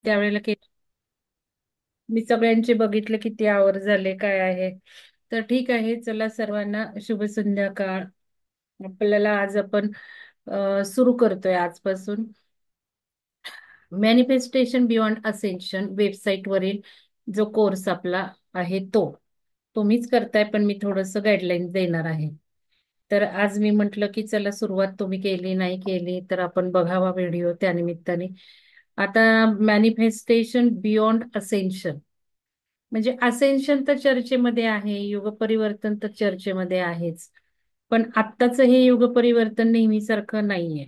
त्यावेळेला मी सगळ्यांचे बघितले किती आवर झाले काय आहे. तर ठीक आहे, चला सर्वांना शुभ संध्याकाळ. आपल्याला आज आपण सुरू करतोय आजपासून मॅनिफेस्टेशन बियॉन्ड असेन्शन वेबसाईट वरील जो कोर्स आपला आहे तो तुम्हीच करताय, पण मी थोडंसं गाईडलाईन देणार आहे. तर आज मी म्हटलं की चला सुरुवात तुम्ही केली नाही केली तर आपण बघावा व्हिडिओ त्यानिमित्ताने. आता मॅनिफेस्टेशन बियॉन्ड असेन्शन म्हणजे असेन्शन तर चर्चेमध्ये आहे, युग परिवर्तन तर चर्चेमध्ये आहेच. पण आत्ताचं हे युग परिवर्तन नेहमीसारखं नाहीये.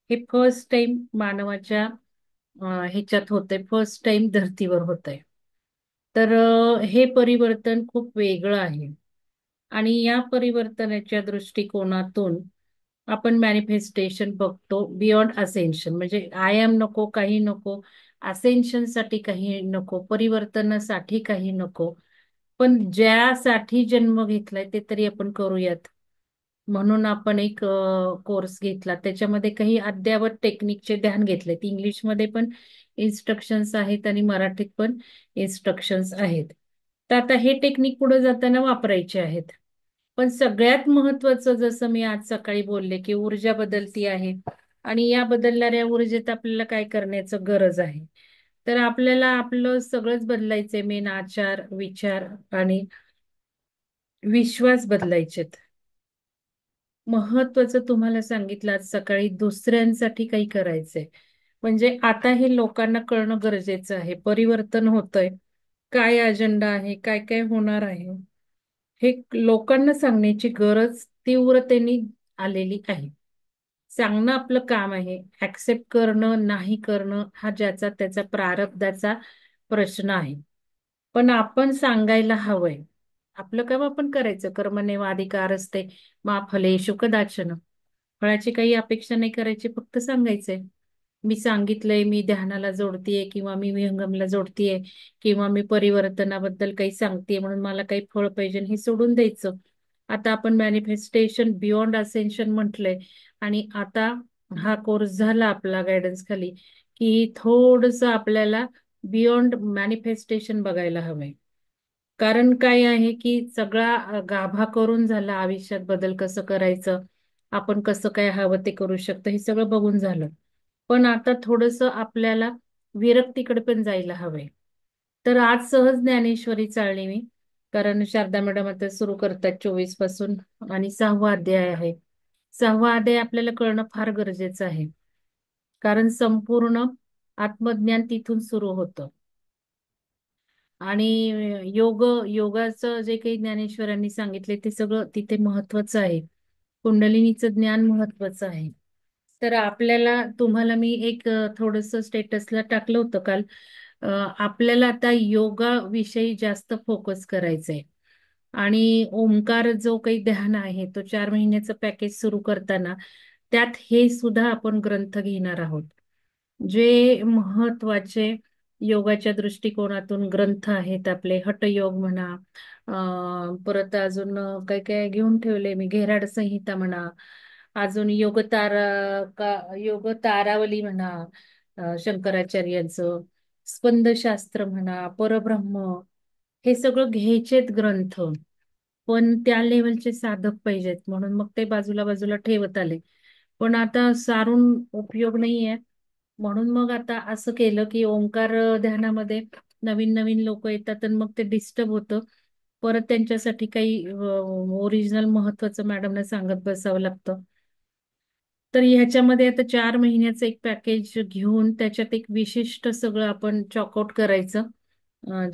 हे फर्स्ट टाइम मानवाच्या ह्याच्यात होतंय, फर्स्ट टाइम धर्तीवर होतंय. तर हे परिवर्तन खूप वेगळं आहे. आणि या परिवर्तनाच्या दृष्टिकोनातून आपण मॅनिफेस्टेशन बघतो बियॉन्ड असेन्शन, म्हणजे आय एम नको, काही नको, असेन्शन साठी काही नको, परिवर्तनासाठी काही नको, पण ज्यासाठी जन्म घेतलाय ते तरी आपण करूयात. म्हणून आपण एक कोर्स घेतला, त्याच्यामध्ये काही अद्ययावत टेक्निकचे ध्यान घेतले. इंग्लिशमध्ये पण इन्स्ट्रक्शन्स आहेत आणि मराठीत पण इन्स्ट्रक्शन्स आहेत. तर आता हे टेक्निक पुढे जाताना वापरायचे आहेत. पण सगळ्यात महत्वाचं, जसं मी आज सकाळी बोलले, की ऊर्जा बदलती आहे आणि या बदलणाऱ्या ऊर्जेत आपल्याला काय करण्याचं गरज आहे. तर आपल्याला आपलं सगळंच बदलायचंय, मेन आचार, विचार आणि विश्वास बदलायचेत. महत्वाचं तुम्हाला सांगितलं आज सकाळी, दुसऱ्यांसाठी काही करायचंय. म्हणजे आता हे लोकांना कळणं गरजेचं आहे. परिवर्तन होतंय, काय अजेंडा आहे, काय काय होणार आहे, हे लोकांना सांगण्याची गरज तीव्रतेने आलेली आहे. सांगणं आपलं काम आहे. ऍक्सेप्ट करणं नाही करणं हा ज्याचा त्याचा प्रारब्धाचा प्रश्न आहे. पण आपण सांगायला हवंय. आपलं काम आपण करायचं. कर्मण्येवाधिकारस्ते मा फलेषु कदाचन. फळाची काही अपेक्षा नाही करायची, फक्त सांगायचंय. मी सांगितलंय, मी ध्यानाला जोडतीये किंवा मी विहंगमला जोडतीये किंवा मी परिवर्तनाबद्दल काही सांगतेय म्हणून मला काही फळ पाहिजे हे सोडून द्यायचं. आता आपण मॅनिफेस्टेशन बियॉन्ड असेन्शन म्हटलंय आणि आता हा कोर्स झाला आपला गायडन्स खाली, की थोडस आपल्याला बियॉन्ड मॅनिफेस्टेशन बघायला हवंय. कारण काय आहे की सगळा गाभा करून झाला, आयुष्यात बदल कसं करायचं, आपण कसं काय हवं ते करू शकतो, हे सगळं बघून झालं. पण आता थोडस आपल्याला विरक्तीकडे पण जायला हवंय. तर आज सहज ज्ञानेश्वरी चालली मी, कारण शारदा मॅडम आता सुरू करतात 24 पासून आणि 6वा अध्याय आहे. 6वा अध्याय आपल्याला कळणं फार गरजेचं आहे, कारण संपूर्ण आत्मज्ञान तिथून सुरू होतं. आणि योगाचं जे काही ज्ञानेश्वरांनी सांगितले ते सगळं तिथे महत्वाचं आहे. कुंडलिनीचं ज्ञान महत्वाचं आहे. तर आपल्याला, तुम्हाला मी एक थोडस स्टेटसला टाकलं होतं काल. अ, आपल्याला आता योगा विषयी जास्त फोकस करायचंय. आणि ओंकार जो काही ध्यान आहे तो 4 महिन्याचं पॅकेज सुरू करताना त्यात हे सुद्धा आपण ग्रंथ घेणार आहोत. जे महत्वाचे योगाच्या दृष्टिकोनातून ग्रंथ आहेत आपले, हठयोग म्हणा, परत अजून काय काय घेऊन ठेवले मी, घेराड संहिता म्हणा, अजून योग तारावली म्हणा, शंकराचार्यांचं स्पंदशास्त्र म्हणा, परब्रह्म, हे सगळं घ्यायचेत ग्रंथ. पण त्या लेवलचे साधक पाहिजेत म्हणून मग ते बाजूला बाजूला ठेवत आले. पण आता सारून उपयोग नाहीये. म्हणून मग आता असं केलं की ओंकार ध्यानामध्ये नवीन नवीन लोक येतात आणि मग ते डिस्टर्ब होतं. परत त्यांच्यासाठी काही ओरिजिनल महत्वाचं मॅडमने सांगत बसावं लागतं. तर ह्याच्यामध्ये आता 4 महिन्याचं एक पॅकेज घेऊन त्याच्यात एक विशिष्ट सगळं आपण चॉकआउट करायचं.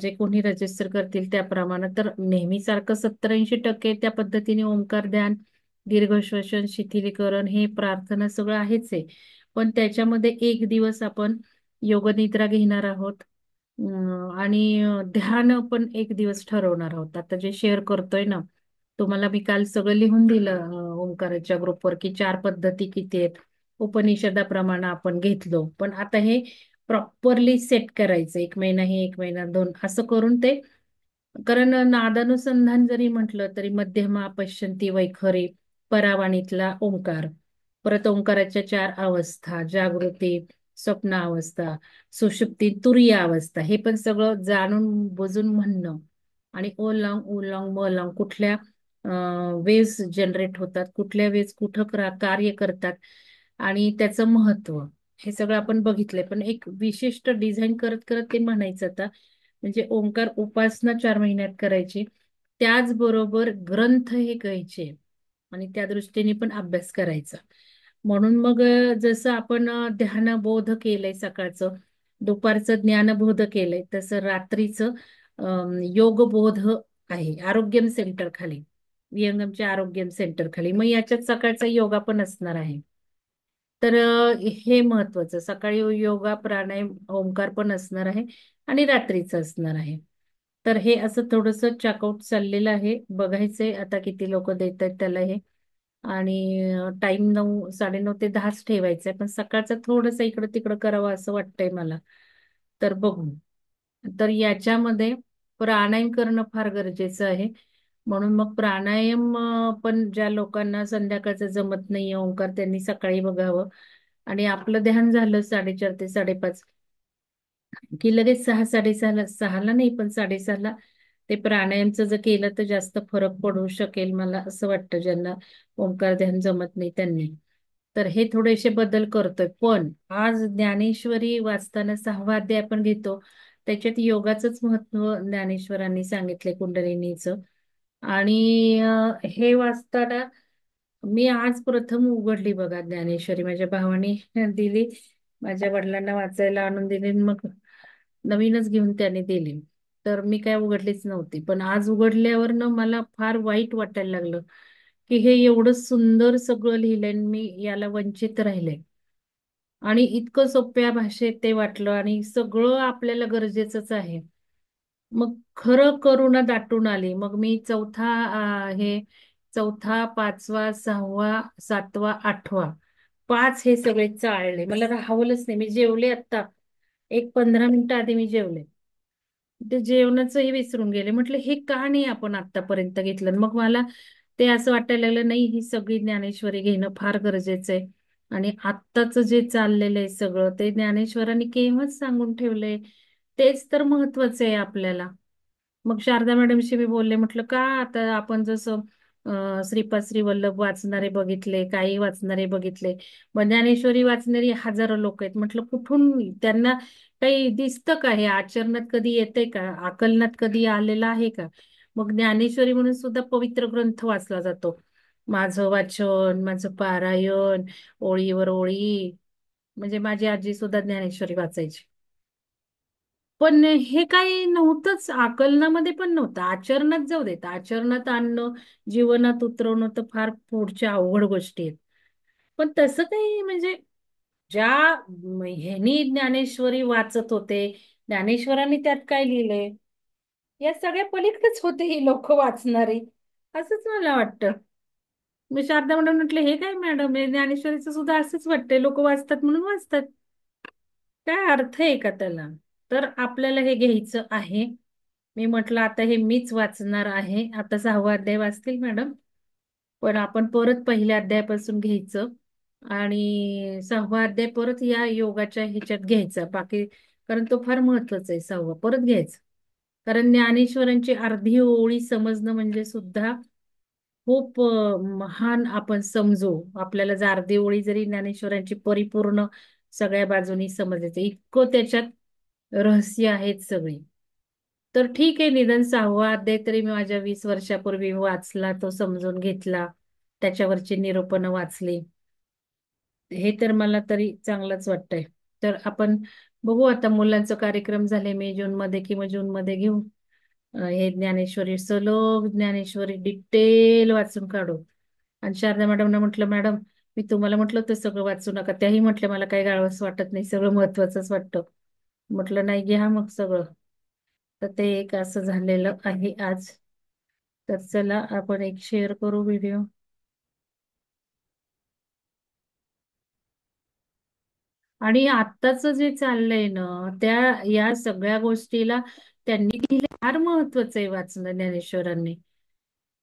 जे कोणी रजिस्टर करतील त्याप्रमाणे. तर नेहमीसारखं 70-80% त्या पद्धतीने ओंकार ध्यान, दीर्घ श्वसन, शिथिलीकरण, हे प्रार्थना सगळं आहेच आहे. पण त्याच्यामध्ये एक दिवस आपण योगनिद्रा घेणार आहोत. आणि ध्यान पण एक दिवस ठरवणार आहोत. आता जे शेअर करतोय ना, तुम्हाला मी काल सगळं लिहून दिलं ओंकाराच्या ग्रुपवर, की 4 पद्धती किती आहेत. उपनिषदाप्रमाणे आपण घेतलो, पण आता हे प्रॉपरली सेट करायचं. 1 महिना हे, 1 महिना दोन, असं करून ते. कारण नादानुसंधान जरी म्हटलं तरी मध्यमा, पश्चंती, वैखरी, परावाणीतला ओंकार, परत ओंकाराच्या 4 अवस्था, जागृती, स्वप्न अवस्था, सुषुप्ती, तुरीय अवस्था, हे पण सगळं जाणून बुजून म्हणणं. आणि ओलांग ओलांग मलांग कुठल्या वेव्स जनरेट होतात, कुठल्या वेव्स कुठं कार्य करतात, आणि त्याचं महत्व, हे सगळं आपण बघितलंय. पण एक विशिष्ट डिझाईन करत करत ते म्हणायचं आता. म्हणजे ओंकार उपासना 4 महिन्यात करायची, त्याचबरोबर ग्रंथ हे घ्यायचे आणि त्या दृष्टीने पण अभ्यास करायचा. म्हणून मग जसं आपण ध्यानबोध केलंय सकाळचं, दुपारचं ज्ञानबोध केलंय, तसं रात्रीचं योगबोध आहे आरोग्यम सेंटर खाली, विहंगमच्या आरोग्यम सेंटर खाली. मग याच्यात सकाळचा योगा पण असणार आहे. तर हे महत्वाचं, सकाळी योगा प्राणायाम ओंकार पण असणार आहे आणि रात्रीचं असणार आहे. तर हे असं थोडस चेकआउट चाललेलं आहे, बघायचंय आता किती लोक देत आहेत त्याला हे. आणि टाइम 9, 9:30 ते 10 ठेवायचंय, पण सकाळचं थोडस इकडं तिकडं करावं असं वाटतंय मला. तर बघू. तर याच्यामध्ये प्राणायाम करणं फार गरजेचं आहे. म्हणून मग प्राणायाम पण ज्या लोकांना संध्याकाळचं जमत नाहीये ओंकार, त्यांनी सकाळी बघावं. आणि आपलं ध्यान झालं 4:30 ते 5:30, की लगेच 6, 6:30, 6ला नाही पण 6:30ला ते प्राणायामचं जर केलं तर जास्त फरक पडू शकेल मला असं वाटतं, ज्यांना ओंकार ध्यान जमत नाही त्यांनी. तर हे थोडेसे बदल करतोय. पण आज ज्ञानेश्वरी वाचताना 6वा अध्याय आपण घेतो, त्याच्यात योगाचंच महत्व ज्ञानेश्वरांनी सांगितलंय, कुंडलिनीचं. आणि हे वाचताना मी आज प्रथम उघडली बघा ज्ञानेश्वरी, माझ्या भावाने दिली, माझ्या वडिलांना वाचायला आणून दिली, मग नवीनच घेऊन त्याने दिली. तर मी काय उघडलीच नव्हती, पण आज उघडल्यावर ना मला फार वाईट वाटायला लागलं, की हे एवढं सुंदर सगळं लिहिलंय आणि मी याला वंचित राहिले. आणि इतकं सोप्या भाषेत ते वाटलं, आणि सगळं आपल्याला गरजेचंच आहे. मग खरं करुणा दाटून आली. मग मी चौथा, 5वा, 6वा, 7वा, 8वा, 5 हे सगळे चालले. मला राहवलंच नाही. मी जेवले आता, एक 15 मिनिटं आधी मी जेवले. ते जेवणाचंही विसरून गेले. म्हटलं हे का नाही आपण आतापर्यंत घेतलं. मग मला ते असं वाटायला लागलं, नाही ही सगळी ज्ञानेश्वरी घेणं फार गरजेचं आहे. आणि आत्ताच जे चाललेलं आहे सगळं, ते ज्ञानेश्वरांनी केव्हाच सांगून ठेवलंय, तेच तर महत्वाचं आहे आपल्याला. मग शारदा मॅडमशी मी बोलले, म्हटलं का आता आपण जसं श्रीपाद श्री वल्लभ वाचणारे बघितले, काही वाचणारे बघितले, मग ज्ञानेश्वरी वाचणारी हजारो लोक आहेत. म्हटलं कुठून त्यांना काही दिसतं का, हे आचरणात कधी येते का, आकलनात कधी आलेलं आहे का. मग ज्ञानेश्वरी म्हणून सुद्धा पवित्र ग्रंथ वाचला जातो. माझं वाचन, माझं पारायण, ओळीवर ओळी, म्हणजे माझी आजी सुद्धा ज्ञानेश्वरी वाचायची. पण हे काही नव्हतंच, आकलनामध्ये पण नव्हतं. आचरणात जाऊ देत, आचरणात आणणं, जीवनात उतरवणं तर फार पुढच्या अवघड गोष्टी आहेत. पण तसं काही म्हणजे ज्या ह्यांनी ज्ञानेश्वरी वाचत होते, ज्ञानेश्वरांनी त्यात काय लिहिलंय, या सगळ्या पलीकडेच होते ही लोक वाचणारी, असंच मला वाटतं. मी शारदा मॅडम म्हटलं, हे काय मॅडम, हे ज्ञानेश्वरीचं सुद्धा असंच वाटतंय, लोक वाचतात म्हणून वाचतात, काय अर्थ आहे का त्याला. तर आपल्याला हे घ्यायचं आहे. मी म्हटलं आता हे मीच वाचणार आहे. आता 6वा अध्याय वाचतील मॅडम, पण आपण परत पहिल्या अध्यायापासून घ्यायचं. आणि 6वा अध्याय परत या योगाच्या ह्याच्यात घ्यायचा बाकी, कारण तो फार महत्वाचा आहे. 6वा परत घ्यायचा, कारण ज्ञानेश्वरांची अर्धी ओळी समजणं म्हणजे सुद्धा खूप महान आपण समजू. आपल्याला जर अर्धी ओळी जरी ज्ञानेश्वरांची परिपूर्ण सगळ्या बाजूनी समजायचं, इतकं त्याच्यात रहस्य आहेत सगळी. तर ठीक आहे, निदान 6वा अध्याय तरी मी माझ्या 20 वर्षापूर्वी वाचला, तो समजून घेतला, त्याच्यावरची निरूपणं वाचली, हे तर मला तरी चांगलंच वाटतंय. तर आपण बघू आता, मुलांचा कार्यक्रम झाले मे जून मध्ये, किंवा जून मध्ये घेऊ हे ज्ञानेश्वरी, सलग ज्ञानेश्वरी डिटेल वाचून काढू. आणि शारदा मॅडमना म्हटलं, मॅडम मी तुम्हाला म्हटलं होतं सगळं वाचू नका, त्याही म्हटलं मला काही गाळवस वाटत नाही, सगळं महत्वाचंच वाटतं. म्हटलं नाही, घ्या मग सगळं. तर ते एक असं झालेलं आहे आज. तर चला आपण एक शेअर करू व्हिडिओ. आणि आत्ताच जे चाललंय ना, त्या या सगळ्या गोष्टीला त्यांनी दिले फार महत्वाचं आहे वाचणं. ज्ञानेश्वरांनी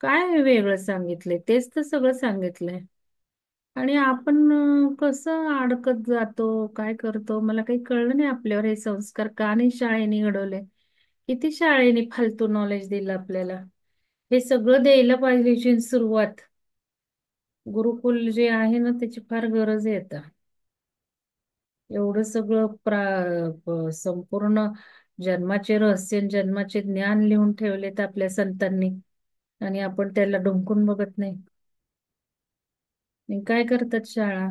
काय वेगळं सांगितलंय, तेच तर सगळं सांगितलंय. आणि आपण कसं अडकत जातो, काय करतो, मला काही कळलं नाही आपल्यावर हे संस्कार का नाही शाळेने घडवले. किती शाळेने फालतू नॉलेज दिलं आपल्याला. हे सगळं द्यायला पाहिजे सुरुवात. गुरुकुल जे आहे ना त्याची फार गरज आहे आता. एवढं सगळं संपूर्ण जन्माचे रहस्य आणि जन्माचे ज्ञान लिहून ठेवलेत आपल्या संतांनी, आणि आपण त्याला डुंकून बघत नाही. आणि काय करतात शाळा?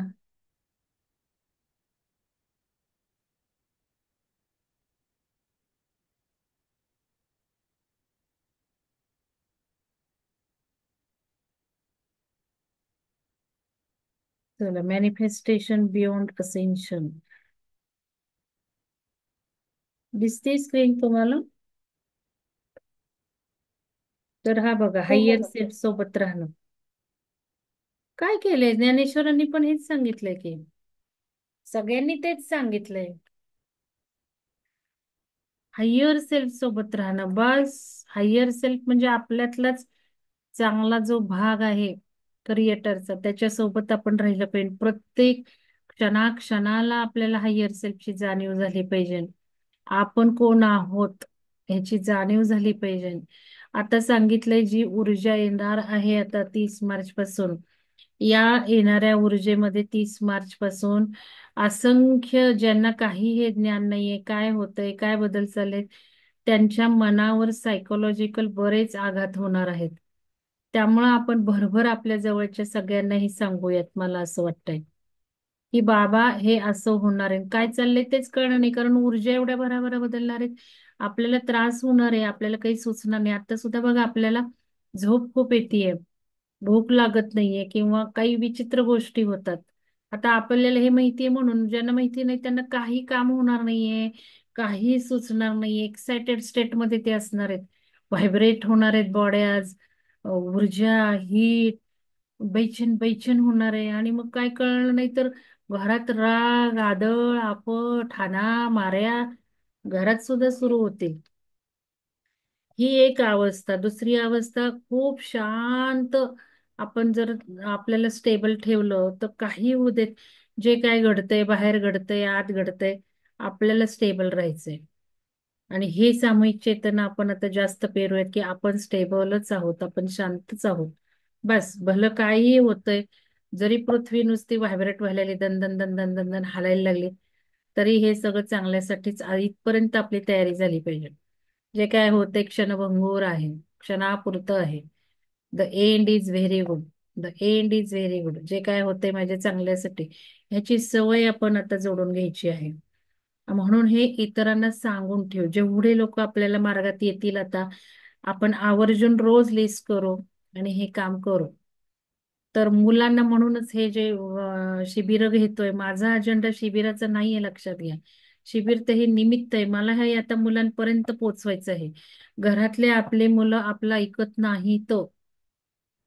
चला, मॅनिफेस्टेशन बियॉन्ड असेन्शन. दिसते स्क्रीन तुम्हाला? तर हा बघा, हो हायर मॅडम. सेल्फ सोबत राहणं. काय केलंय ज्ञानेश्वरांनी पण हेच सांगितलंय की, सगळ्यांनी तेच सांगितलंय. हायर सेल्फ सोबत राहणं बस. हायर सेल्फ म्हणजे आपल्यातलाच चांगला जो भाग आहे क्रिएटरचा, त्याच्यासोबत आपण राहिलं पाहिजे. प्रत्येक क्षणाक्षणाला आपल्याला हायर सेल्फची जाणीव झाली पाहिजे. आपण कोण आहोत ह्याची जाणीव झाली पाहिजे. आता सांगितलंय जी ऊर्जा येणार आहे आता 30 मार्च पासून, या येणाऱ्या ऊर्जेमध्ये 30 मार्च पासून असंख्य ज्यांना काही हे ज्ञान नाहीये, काय होतंय, काय बदल चाललेत, त्यांच्या मनावर सायकोलॉजिकल बरेच आघात होणार आहेत. त्यामुळं आपण भरभर आपल्या जवळच्या सगळ्यांनाही सांगूयात, मला असं वाटतंय की बाबा हे असं होणार आहे. काय चाललंय तेच कळणार नाही, कारण ऊर्जा एवढ्या भराभरा बदलणार आहेत. आपल्याला त्रास होणार आहे, आपल्याला काही सुचणार नाही. आता सुद्धा बघा, आपल्याला झोप खूप येते, भूक लागत नाहीये, किंवा काही विचित्र गोष्टी होतात. आता आपल्याला हे माहितीये म्हणून, ज्यांना माहिती नाही त्यांना काही काम होणार नाहीये, काही सुचणार नाहीये. एक्सायटेड स्टेट मध्ये ते असणार आहेत, व्हायब्रेट होणार आहेत बॉड्या आज. ऊर्जा, हीट, बैचेन बैचेन होणार आहे. आणि मग काय कळलं नाही तर घरात राग, आदळ, आपट, हाना माऱ्या घरात सुद्धा सुरू होतील. ही एक अवस्था. दुसरी अवस्था खूप शांत. आपण जर आपल्याला स्टेबल ठेवलं तर काही होऊ देत, जे काय घडतंय, बाहेर घडतंय, आत घडतंय, आपल्याला स्टेबल राहायचंय. आणि हे सामूहिक चेतना आपण आता जास्त पेरूयात की आपण स्टेबलच आहोत, आपण शांतच आहोत. बस, भलं काहीही होतंय, जरी पृथ्वी नुसती व्हायब्रेट व्हायला लागली, दन दन दन दन दन हालायला लागली, तरी हे सगळं चांगल्यासाठीच. इथपर्यंत आपली तयारी झाली पाहिजे. जे काय होते क्षणभंगूर आहे, क्षणापुरतं आहे. The end is very good. The end is very good. जे काय होते माझ्या चांगल्यासाठी, ह्याची सवय आपण आता जोडून घ्यायची आहे. म्हणून हे इतरांना सांगून ठेव. जेवढे लोक आपल्याला मार्गात येतील आता, आपण आवर्जून रोज लिस्ट करू आणि हे काम करू. तर मुलांना म्हणूनच हे जे शिबिर घेतोय, माझा अजेंडा शिबिराचा नाहीये, लक्षात घ्या. शिबिर तर हे निमित्त आहे. मला हे आता मुलांपर्यंत पोचवायचं आहे. घरातले आपले मुलं आपलं ऐकत नाहीत,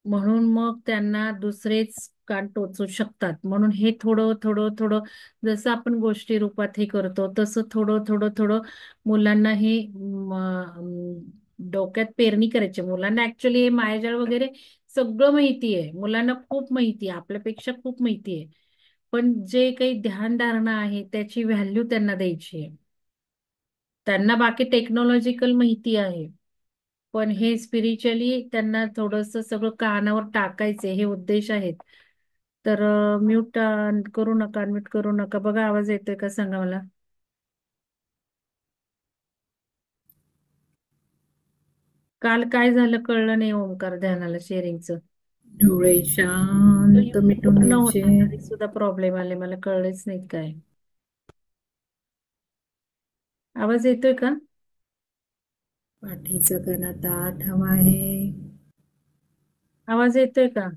म्हणून मग त्यांना दुसरेच कान टोचू शकतात. म्हणून हे थोडं थोडं थोडं, जसं आपण गोष्टी रूपात हे करतो, तसं थोडं थोडं थोडं मुलांना हे डोक्यात पेरणी करायची. मुलांना ऍक्च्युली हे मायाजाळ वगैरे सगळं माहिती आहे. मुलांना खूप माहिती आहे, आपल्यापेक्षा खूप माहिती आहे. पण जे काही ध्यानधारणा आहे त्याची व्हॅल्यू त्यांना द्यायची आहे. त्यांना बाकी टेक्नॉलॉजिकल माहिती आहे, पण हे स्पिरिच्युअली त्यांना थोडस सगळं कानावर टाकायचे, हे उद्देश आहेत. तर म्यूट करू नका, अनम्यूट करू नका. बघा आवाज येतोय का, सांगा मला. काल काय झालं कळलं नाही ओंकार ध्यानाला शेअरिंगचं. डोळे शांत मिटून पूर्ण घ्यायचे, होता. तरी सुद्धा प्रॉब्लेम आले, मला कळलेच नाही काय. आवाज येतोय का? पाठीचा कणा ताठ हवा आहे. आवाज येतोय का?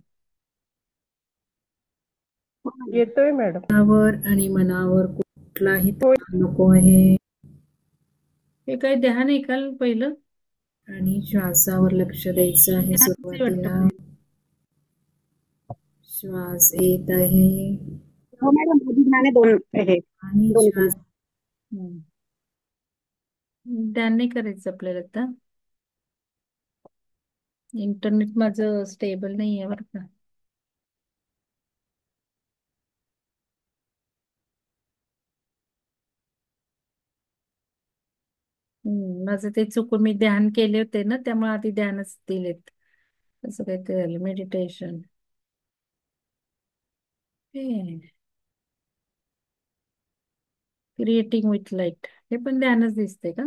येतोय मॅडम. मनावर आणि मनावर कुठलाही हो. ताण नको आहे. हे काय ध्यान आहे का पहिलं? आणि श्वासावर लक्ष द्यायचं आहे ध्यानच आहे वाटतं सुरुवातीला. पहिलं. श्वास येत आहे हो मॅडम, ध्यान आहे दोन हे आणि दोन्ही पण. श्वास. हम्म. ध्यान नाही करायचं आपल्याला आता. इंटरनेट माझं स्टेबल नाही आहे बरं का. माझं ते चुकून मी ध्यान केले होते ना, त्यामुळे आधी ध्यानच दिलेत. असं काहीतरी झालं मेडिटेशन. क्रिएटिंग विथ लाईट, हे पण ध्यानच दिसते का?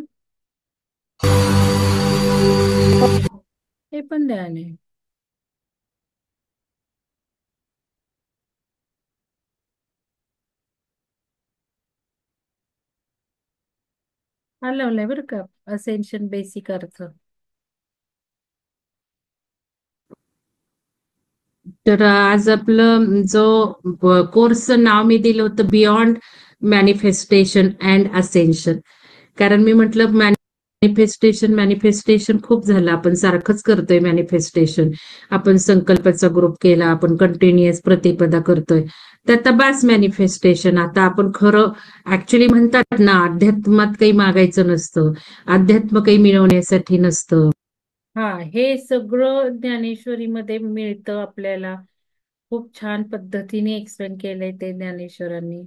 हे पण ध्यान आहे. हा लावलाय बरं का, असेन्शन बेसिक अर्थ. तर आज आपलं जो कोर्सचं नाव मी दिलं होतं, बियॉन्ड मॅनिफेस्टेशन अँड असेन्शन. कारण मी म्हटलं मॅनिफेस्टेशन मॅनिफेस्टेशन खूप झालं, आपण सारखंच करतोय मॅनिफेस्टेशन. आपण संकल्पाचा ग्रुप केला, आपण कंटिन्युअस प्रतिपदा करतोय. तर आता बास मॅनिफेस्टेशन, आता आपण खरं ऍक्च्युली म्हणतात ना, अध्यात्मात काही मागायचं नसतं, अध्यात्म काही मिळवण्यासाठी नसतं. हा, हे सगळं ज्ञानेश्वरीमध्ये मिळतं आपल्याला. खूप छान पद्धतीने एक्सप्लेन केलंय ते ज्ञानेश्वरांनी.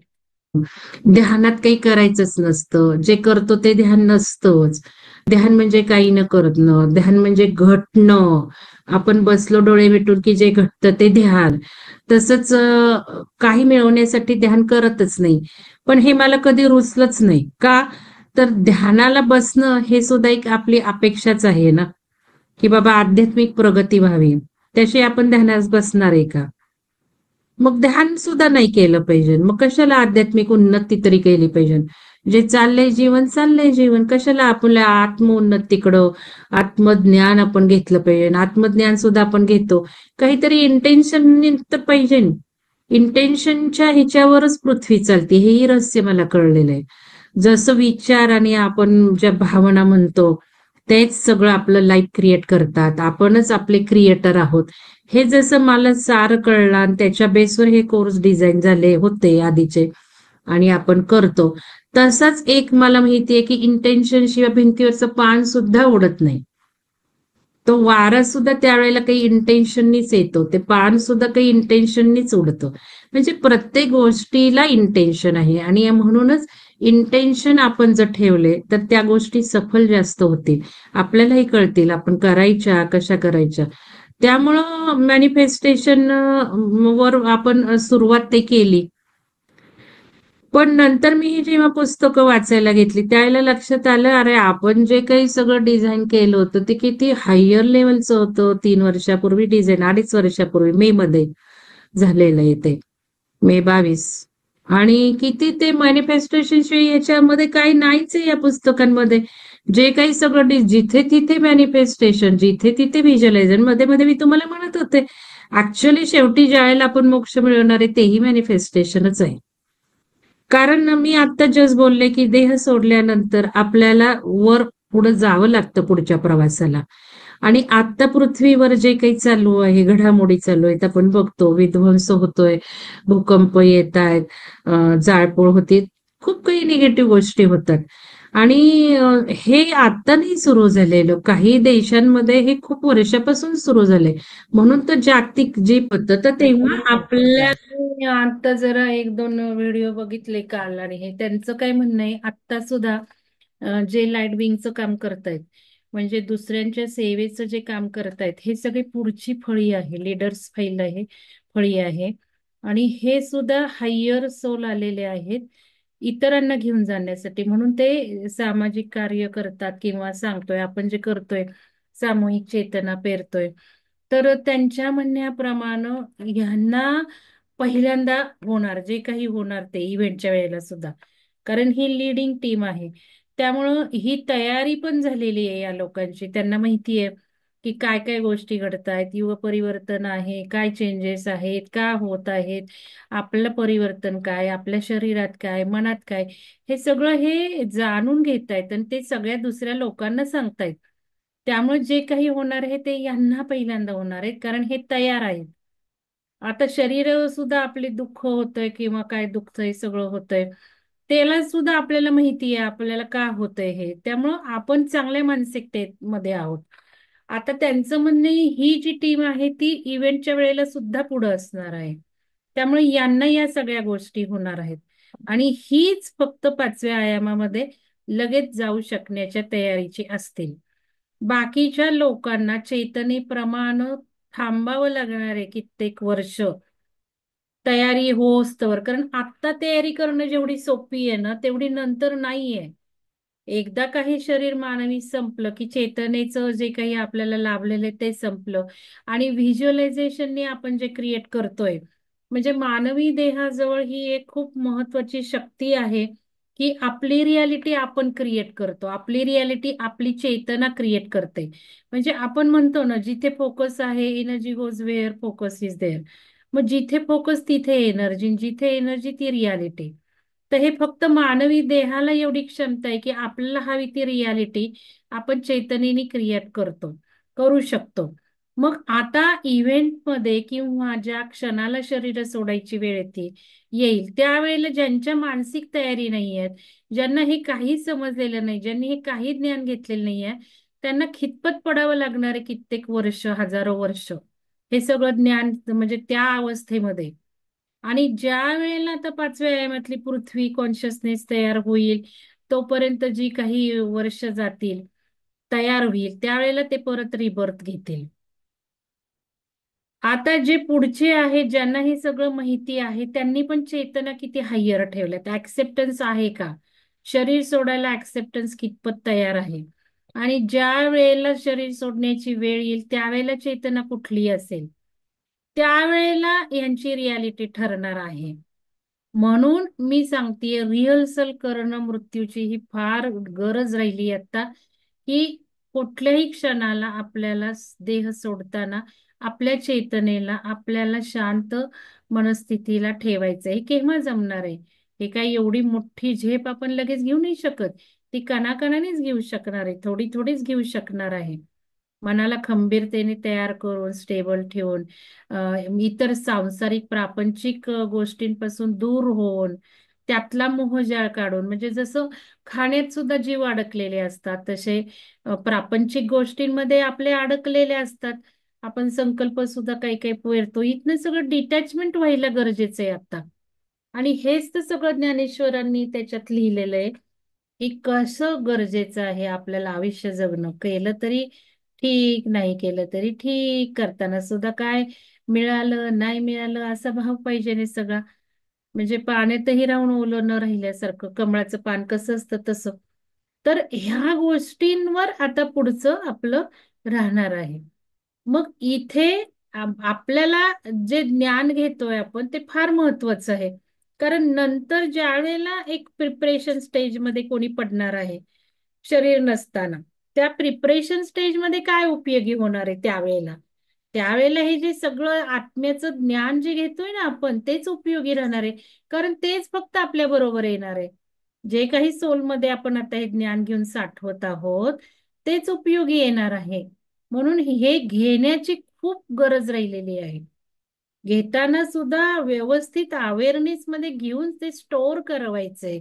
ध्यानात काही करायचंच नसतं, जे करतो ते ध्यान नसतंच. ध्यान म्हणजे काही न करणं, ध्यान म्हणजे घटणं. आपण बसलो डोळे मिटून की जे घटतं ते ध्यान. तसंच काही मिळवण्यासाठी ध्यान करतच नाही. पण हे मला कधी रुचलंच नाही का, तर ध्यानाला बसणं हे सुद्धा एक आपली अपेक्षाच आहे ना, की बाबा आध्यात्मिक प्रगती व्हावी. त्याशी आपण ध्यानास बसणार आहे का? मग ध्यान सुद्धा नाही केलं पाहिजे, मग कशाला आध्यात्मिक उन्नती तरी केली पाहिजे? जे चाललंय जीवन चाललंय जीवन, कशाला आपल्या आत्मोन्नतीकडं, आत्मज्ञान आपण घेतलं पाहिजे. आत्मज्ञान सुद्धा आपण घेतो, काहीतरी इंटेन्शन तर पाहिजे. इंटेन्शनच्या ह्याच्यावरच पृथ्वी चालते, हेही रहस्य मला कळलेलं आहे. जसं विचार आणि आपण ज्या भावना म्हणतो, तेच सगळं आपलं लाईफ क्रिएट करतात. आपणच आपले क्रिएटर आहोत. हे जसं मला सार कळलं आणि त्याच्या बेसवर हे कोर्स डिझाईन झाले होते आधीचे, आणि आपण करतो. तसाच एक मला माहितीये की इंटेन्शन शिवाय भिंतीवरचं पान सुद्धा उडत नाही. तो वारा सुद्धा त्यावेळेला काही इंटेन्शननीच येतो, ते पान सुद्धा काही इंटेन्शननीच उडतं. म्हणजे प्रत्येक गोष्टीला इंटेन्शन आहे, आणि म्हणूनच इंटेन्शन आपण जर ठेवले तर त्या गोष्टी सफल जास्त होतील, आपल्यालाही कळतील आपण करायच्या कशा करायच्या. त्यामुळं मॅनिफेस्टेशन वर आपण सुरुवात ते केली. पण नंतर मी ही जेव्हा पुस्तकं वाचायला घेतली, त्यावेळेला लक्षात आलं, अरे आपण जे काही सगळं डिझाईन केलं होतं ते किती हायर लेवलचं होतं. 3 वर्षापूर्वी डिझाईन, 2.5 वर्षापूर्वी मे मध्ये झालेलं आहे ते, May 22. आणि किती ते मॅनिफेस्टेशन शिवाय याच्यामध्ये काही नाहीच आहे या पुस्तकांमध्ये. जे काही सगळं जिथे तिथे मॅनिफेस्टेशन, जिथे तिथे व्हिज्युअलायझेशन. मध्ये मध्ये मी तुम्हाला म्हणत होते, ऍक्च्युअली शेवटी ज्यावेळेला आपण मोक्ष मिळवणार आहे तेही मॅनिफेस्टेशनच आहे. कारण मी आता जस्ट बोलले की देह सोडल्यानंतर आपल्याला वर पुढे जावं लागतं पुढच्या प्रवासाला. आणि आता पृथ्वीवर जे काही चालू आहे, घडामोडी चालू आहेत, आपण बघतो विध्वंस होतोय, भूकंप येत आहेत, जाळपोळ होते, खूप काही निगेटिव्ह गोष्टी होतात. आणि हे आता नाही सुरू झालेलं, काही देशांमध्ये हे खूप वर्षापासून सुरू झालंय. म्हणून तर जागतिक जी पद्धत, तर तेव्हा आपल्या मी आता जरा 1-2 व्हिडिओ बघितले काल, आणि हे त्यांचं काय म्हणणं आहे, आता सुद्धा जे लाईट बिंगचं काम करतायत, म्हणजे दुसऱ्यांच्या सेवेचं जे काम करतायत, हे सगळी पुढची फळी आहे, लीडर्स फाईल आहे, फळी आहे. आणि हे सुद्धा हायर सोल आलेले आहेत इतरांना घेऊन जाण्यासाठी, म्हणून ते सामाजिक कार्य करतात किंवा सांगतोय आपण जे करतोय, सामूहिक चेतना पेरतोय. तर त्यांच्या म्हणण्याप्रमाणे ह्यांना पहिल्यांदा होणार, जे काही होणार ते इव्हेंटच्या वेळेला सुद्धा, कारण ही लीडिंग टीम आहे. त्यामुळं ही तयारी पण झालेली आहे या लोकांची, त्यांना माहिती आहे की काय काय गोष्टी घडतायत, युग परिवर्तन आहे, काय चेंजेस आहेत, का होत आहेत, आपलं परिवर्तन काय, आपल्या शरीरात काय, मनात काय, हे सगळं हे जाणून घेत आहेत आणि ते सगळ्या दुसऱ्या लोकांना सांगतायत. त्यामुळे जे काही होणार आहे ते यांना पहिल्यांदा होणार आहे, कारण हे तयार आहेत. आता शरीर सुद्धा आपले दुःख होतंय किंवा काय दुखतंय, सगळं होतंय, त्याला सुद्धा आपल्याला माहिती आहे आपल्याला का होतंय हे, त्यामुळं आपण चांगल्या मानसिकतेमध्ये आहोत. आता त्यांचं म्हणणं आहे, ही जी टीम आहे ती इव्हेंटच्या वेळेला सुद्धा पुढे असणार आहे. त्यामुळे यांना या सगळ्या गोष्टी होणार आहेत. आणि हीच फक्त 5व्या आयामामध्ये लगेच जाऊ शकण्याच्या तयारीचे असतील. बाकीच्या लोकांना चेतनेप्रमाणे थांबावं लागणार आहे कित्येक वर्ष तयारी होस्तवर. कारण आत्ता तयारी करणं जेवढी सोपी आहे ना, तेवढी नंतर नाहीये. एकदा काही शरीर मानवी संपलं की चेतनेचं जे काही आपल्याला लाभलेलं आहे ते संपलं. आणि व्हिज्युअलायझेशनने आपण जे क्रिएट करतोय, म्हणजे मानवी देहाजवळ ही एक खूप महत्वाची शक्ती आहे की आपली रियालिटी आपण क्रिएट करतो. आपली रियालिटी आपली चेतना क्रिएट करते. म्हणजे आपण म्हणतो ना, जिथे फोकस आहे, energy goes where focus is there. मग जिथे फोकस तिथे एनर्जी, जिथे एनर्जी ती रियालिटी. तर हे फक्त मानवी देहाला एवढी क्षमता आहे की आपल्याला हवी ती रियालिटी आपण चैतन्याने क्रिएट करू शकतो. मग आता इव्हेंटमध्ये किंवा ज्या क्षणाला शरीर सोडायची वेळ येईल त्यावेळेला ज्यांच्या मानसिक तयारी नाही आहेत, ज्यांना हे काही समजलेलं नाही, ज्यांनी हे काही ज्ञान घेतलेलं नाहीये, त्यांना खितपत पडावं लागणार आहे कित्येक वर्ष, हजारो वर्ष हे सगळं ज्ञान म्हणजे त्या अवस्थेमध्ये. आणि ज्या वेळेला आता 5व्या आयामातली पृथ्वी कॉन्शियसनेस तयार होईल, तोपर्यंत जी काही वर्ष जातील, तयार होईल, त्यावेळेला ते परत रिबर्थ घेतील. आता जे पुढचे आहेत, ज्यांना हे सगळं माहिती आहे, त्यांनी पण चेतना किती हायर ठेवल्यात. ऍक्सेप्टन्स आहे का? शरीर सोडायला ऍक्सेप्टन्स कितपत तयार आहे? आणि ज्या वेळेला शरीर सोडण्याची वेळ येईल त्यावेळेला चेतना कुठली असेल, त्यावेळेला यांची रियालिटी ठरणार आहे. म्हणून मी सांगतेय, रिहर्सल करणं मृत्यूची ही फार गरज राहिली आता, की कुठल्याही क्षणाला आपल्याला देह सोडताना आपल्या चेतनेला, आपल्याला शांत मनस्थितीला ठेवायचं आहे. केव्हा जमणार आहे? हे काही एवढी मोठी झेप आपण लगेच घेऊ नाही शकत. ती कणाकणानेच घेऊ शकणार आहे, थोडी थोडीच घेऊ शकणार आहे. मनाला खंबीरतेने तयार करून, स्टेबल ठेवून, इतर सांसारिक प्रापंचिक गोष्टींपासून दूर होऊन, त्यातला मोहजाळ काढून, म्हणजे जसं खाण्यात सुद्धा जीव अडकलेले असतात, तसे प्रापंचिक गोष्टींमध्ये आपले अडकलेले असतात. आपण संकल्प सुद्धा काही काही पेरतो. इथनं सगळं डिटॅचमेंट व्हायला गरजेचं आहे आता. आणि हेच तर सगळं ज्ञानेश्वरांनी त्याच्यात लिहिलेलं आहे की कसं गरजेचं आहे आपल्याला आयुष्य जगणं. केलं तरी ठीक, नाही केलं तरी ठीक, करताना सुद्धा काय मिळालं नाही मिळालं असा भाव पाहिजे नाही सगळा. म्हणजे पाण्यातही राहून ओलं न राहिल्यासारखं, कमळाचं पान कसं असतं तसं. तर ह्या गोष्टींवर आता पुढचं आपलं राहणार आहे. मग इथे आपल्याला जे ज्ञान घेतोय आपण ते फार महत्वाचं आहे. कारण नंतर ज्या वेळेला एक प्रिपरेशन स्टेजमध्ये कोणी पडणार आहे शरीर नसताना, त्या प्रिपरेशन स्टेजमध्ये काय उपयोगी होणार आहे त्यावेळेला? त्यावेळेला हे जे सगळं आत्म्याचं ज्ञान जे घेतोय ना आपण, तेच उपयोगी राहणार आहे. कारण तेच फक्त आपल्या बरोबर येणार आहे. जे काही सोलमध्ये आपण आता हे ज्ञान घेऊन साठवत आहोत, तेच उपयोगी येणार आहे. म्हणून हे घेण्याची खूप गरज राहिलेली आहे. घेताना सुद्धा व्यवस्थित अवेअरनेस मध्ये घेऊन ते स्टोअर करावायचंय.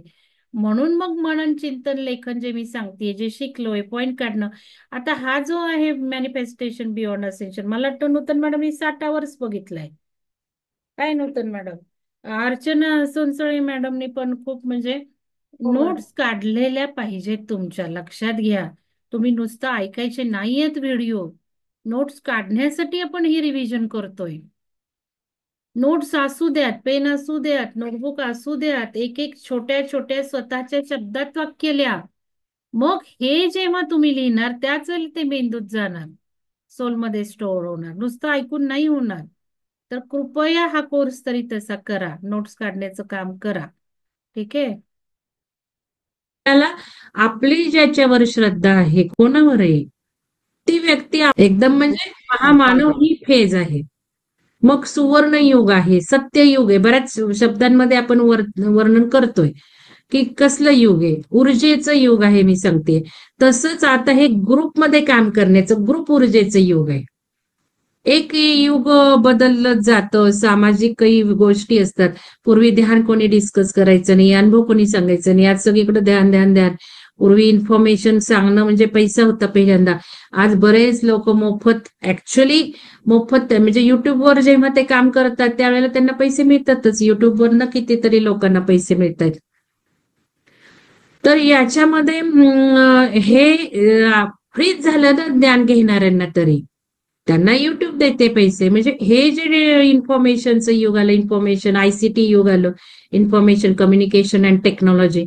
म्हणून मग मनन, चिंतन, लेखन जे मी सांगतेय, जे शिकलोय, पॉइंट काढणं. आता हा जो आहे मॅनिफेस्टेशन बियॉन्ड असेन्शन, मला वाटतं नूतन मॅडम मी 60 आवर्स बघितलाय. काय नूतन मॅडम? अर्चना सोनसळे मॅडमनी पण खूप म्हणजे हो मॅडम. नोट्स काढलेल्या पाहिजेत. तुमच्या लक्षात घ्या, तुम्ही नुसतं ऐकायचे नाहीयेत व्हिडिओ, नोट्स काढण्यासाठी आपण ही रिव्हिजन करतोय. नोट्स असू द्यात, पेन असू द्यात, नोटबुक असू द्यात, एक एक छोट्या छोट्या स्वतःच्या शब्दात वाक्य लिहा. मग हे जेव्हा तुम्ही लिहिणार त्याच वेळी ते मेंदूत जाणार, सोलमध्ये स्टोअर होणार, नुसतं ऐकून नाही होणार. तर कृपया हा कोर्स तरी तसा करा, नोट्स काढण्याचं काम करा. ठीक आहे? त्याला आपली ज्याच्यावर श्रद्धा आहे, कोणावर आहे, ती व्यक्ती एकदम म्हणजे महामानव ही फेज आहे. मग सुवर्ण युग आहे, सत्ययुग आहे. बऱ्याच शब्दांमध्ये आपण वर्णन करतोय की कसलं युग आहे, ऊर्जेचं युग आहे मी सांगते. तसंच आता हे ग्रुपमध्ये काम करण्याचं, ग्रुप ऊर्जेचं युग आहे. एक युग बदलत जातं, सामाजिक काही गोष्टी असतात. पूर्वी ध्यान कोणी डिस्कस करायचं नाही, अनुभव कोणी सांगायचं नाही. आज सगळीकडे ध्यान ध्यान ध्यान. पूर्वी इन्फॉर्मेशन सांगणं म्हणजे पैसा होता पहिल्यांदा. आज बरेच लोक मोफत, ऍक्च्युअली मोफत म्हणजे युट्यूबवर जेव्हा ते काम करतात त्यावेळेला त्यांना पैसे मिळतातच. युट्यूबवरनं कितीतरी लोकांना पैसे मिळतात. तर याच्यामध्ये हे फ्रीज झालं ना ज्ञान घेणाऱ्यांना तरी, त्यांना युट्यूब देते पैसे. म्हणजे हे जे इन्फॉर्मेशनचं युग आलं, इन्फॉर्मेशन आयसीटी युग आलं, इन्फॉर्मेशन कम्युनिकेशन अँड टेक्नॉलॉजी,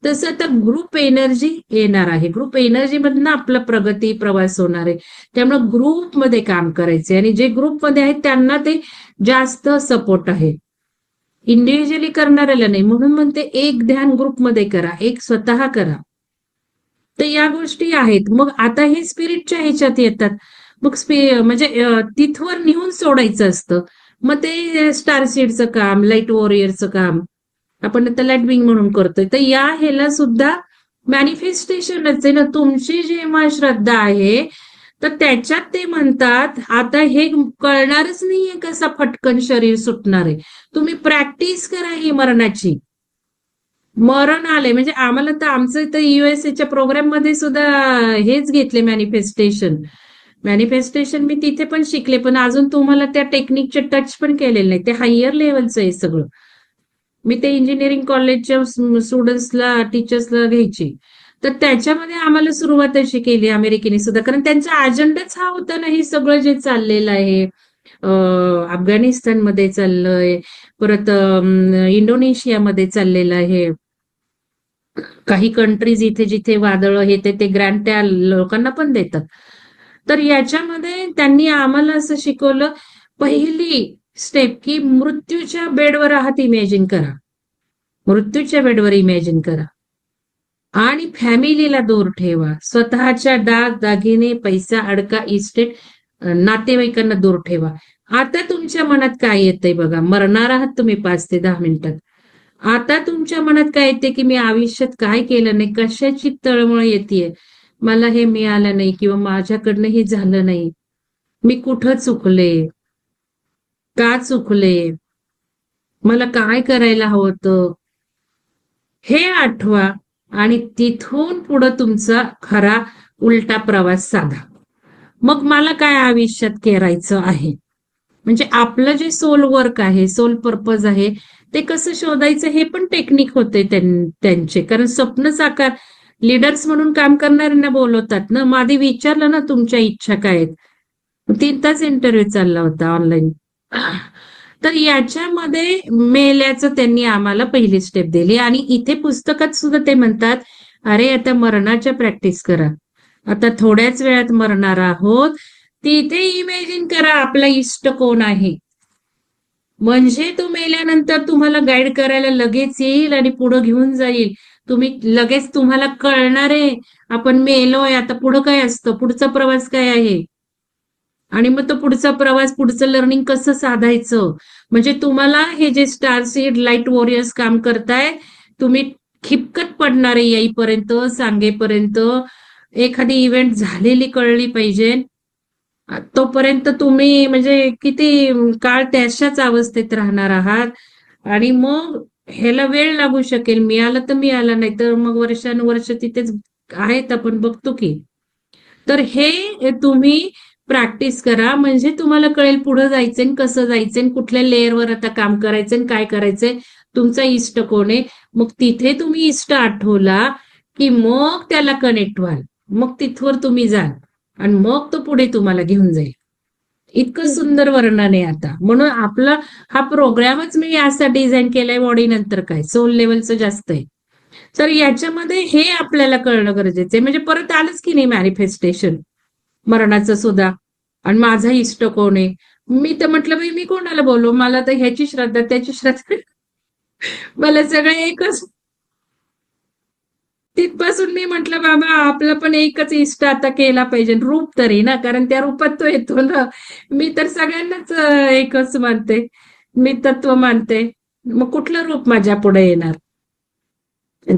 तसं आता ग्रुप एनर्जी येणार आहे. ग्रुप एनर्जी मधनं आपला प्रगती प्रवास होणार आहे. त्यामुळे ग्रुपमध्ये काम करायचे आणि जे ग्रुपमध्ये आहेत त्यांना ते जास्त सपोर्ट आहे, इंडिव्हिज्युअली करणाऱ्याला नाही. म्हणून म्हणते एक ध्यान ग्रुपमध्ये करा, एक स्वतः करा. तर या गोष्टी आहेत. मग आता हे स्पिरिटच्या ह्याच्यात येतात. मग म्हणजे तिथवर नेऊन सोडायचं असतं. मग ते स्टार सीडचं काम, लाईट वॉरियरचं काम आपण आता लाईट बिंग म्हणून करतोय. तर या ह्याला सुद्धा मॅनिफेस्टेशनच आहे ना. तुमची जेव्हा श्रद्धा आहे तर त्याच्यात ते म्हणतात आता हे कळणारच नाहीये कसा फटकन शरीर सुटणार आहे. तुम्ही प्रॅक्टिस करा ही मरणाची. मरण आले म्हणजे आम्हाला तर आमचं इथं युएसएच्या प्रोग्राम मध्ये सुद्धा हेच घेतले मॅनिफेस्टेशन. मॅनिफेस्टेशन मी तिथे पण शिकले, पण अजून तुम्हाला त्या टेक्निकचे टच पण केलेले नाही. ते हायर लेवलचं आहे सगळं. मी ते इंजिनिअरिंग कॉलेजच्या स्टुडंट्सला टीचर्सला घ्यायची. तर त्याच्यामध्ये आम्हाला सुरुवात अशी केली अमेरिकेने सुद्धा, कारण त्यांचा अजेंडाच हा होता ना. हे सगळं जे चाललेलं आहे अफगाणिस्तानमध्ये चाललंय, परत इंडोनेशियामध्ये चाललेलं आहे, काही कंट्रीज इथे जिथे वादळ हे ते ग्रँट त्या लोकांना पण देतात. तर याच्यामध्ये त्यांनी आम्हाला असं शिकवलं, पहिली स्टेप की मृत्यूच्या बेडवर आहात इमॅजिन करा. मृत्यूच्या बेडवर इमॅजिन करा आणि फॅमिलीला दूर ठेवा. स्वतःच्या दाग दागिने पैसा अडका इस्टेट नातेवाईकांना दूर ठेवा. आता तुमच्या मनात काय येतंय बघा. मरणार आहात तुम्ही 5 ते 10 मिनिटात. आता तुमच्या मनात काय येते की मी आयुष्यात काय केलं नाही, कशाची तळमळ येते, मला हे मिळालं नाही किंवा माझ्याकडनं हे झालं नाही, मी कुठं चुकले, का चुकले, मला काय करायला हवं होतं, हे आठवा आणि तिथून पुढं तुमचा खरा उलटा प्रवास साधा. मग मला काय आयुष्यात करायचं आहे, म्हणजे आपलं जे सोल वर्क आहे, सोल पर्पज आहे, ते कसं शोधायचं हे पण टेक्निक होते त्यांचे. कारण स्वप्न साकार लीडर्स म्हणून काम करणाऱ्यांना बोलवतात ना. मग आधी विचारलं ना तुमच्या इच्छा काय आहेत. 3 तास इंटरव्ह्यू चालला होता ऑनलाईन. तर याच्यामध्ये मेल्याचं त्यांनी आम्हाला पहिली स्टेप दिली. आणि इथे पुस्तकात सुद्धा ते म्हणतात, अरे आता मरणाच्या प्रॅक्टिस करा, आता थोड्याच वेळात मरणार आहोत, तिथे इमॅजिन करा आपला इष्ट कोण आहे. म्हणजे तो मेल्यानंतर तुम्हाला गाईड करायला लगेच येईल आणि पुढे घेऊन जाईल. तुम्ही लगेच तुम्हाला कळणार आहे आपण मेलोय, आता पुढं काय असतं, पुढचा प्रवास काय आहे, आणि मग तो पुढचा प्रवास, पुढचं लर्निंग कसं साधायचं. म्हणजे तुम्हाला हे जे स्टार सीड लाईट वॉरियर्स काम करताय, तुम्ही खिपकत पडणार आहे येईपर्यंत, सांगेपर्यंत. एखादी इव्हेंट झालेली कळली पाहिजे, तोपर्यंत तुम्ही म्हणजे किती काळ त्याच्याच अवस्थेत राहणार आहात. आणि मग ह्याला वेळ लागू शकेल. मिळालं तर मिळालं, नाही तर मग वर्षानुवर्ष तिथेच आहेत आपण बघतो की. तर हे तुम्ही प्रॅक्टिस करा, म्हणजे तुम्हाला कळेल पुढे जायचंय, कसं जायचंय, कुठल्या लेअरवर आता काम करायचंय, काय करायचंय, तुमचा इष्ट कोण आहे. मग तिथे तुम्ही इष्ट आठवला की मग त्याला कनेक्ट व्हाल, मग तिथवर तुम्ही जाल आणि मग तो पुढे तुम्हाला घेऊन जाईल. इतकं सुंदर वर्णन आहे आता. म्हणून आपला हा प्रोग्रामच मी असा डिझाईन केलाय, बॉडी नंतर काय सोल लेवलचं जास्त आहे. तर याच्यामध्ये हे आपल्याला कळणं गरजेचं आहे. म्हणजे परत आलंच की नाही मॅनिफेस्टेशन मरणाचं सुद्धा. आणि माझा इष्ट कोण आहे, मी तर म्हटलं बाई मी कोणाला बोलू, मला तर ह्याची श्रद्धा त्याची श्रद्धा, मला सगळं एकच. तिथपासून मी म्हटलं बाबा आपलं पण एकच इष्ट आता केला पाहिजे, रूप तरी ना, कारण त्या रूपात तो येतो ना. मी तर सगळ्यांनाच एकच मानते, मी तत्व मानते, मग कुठलं रूप माझ्या पुढे येणार.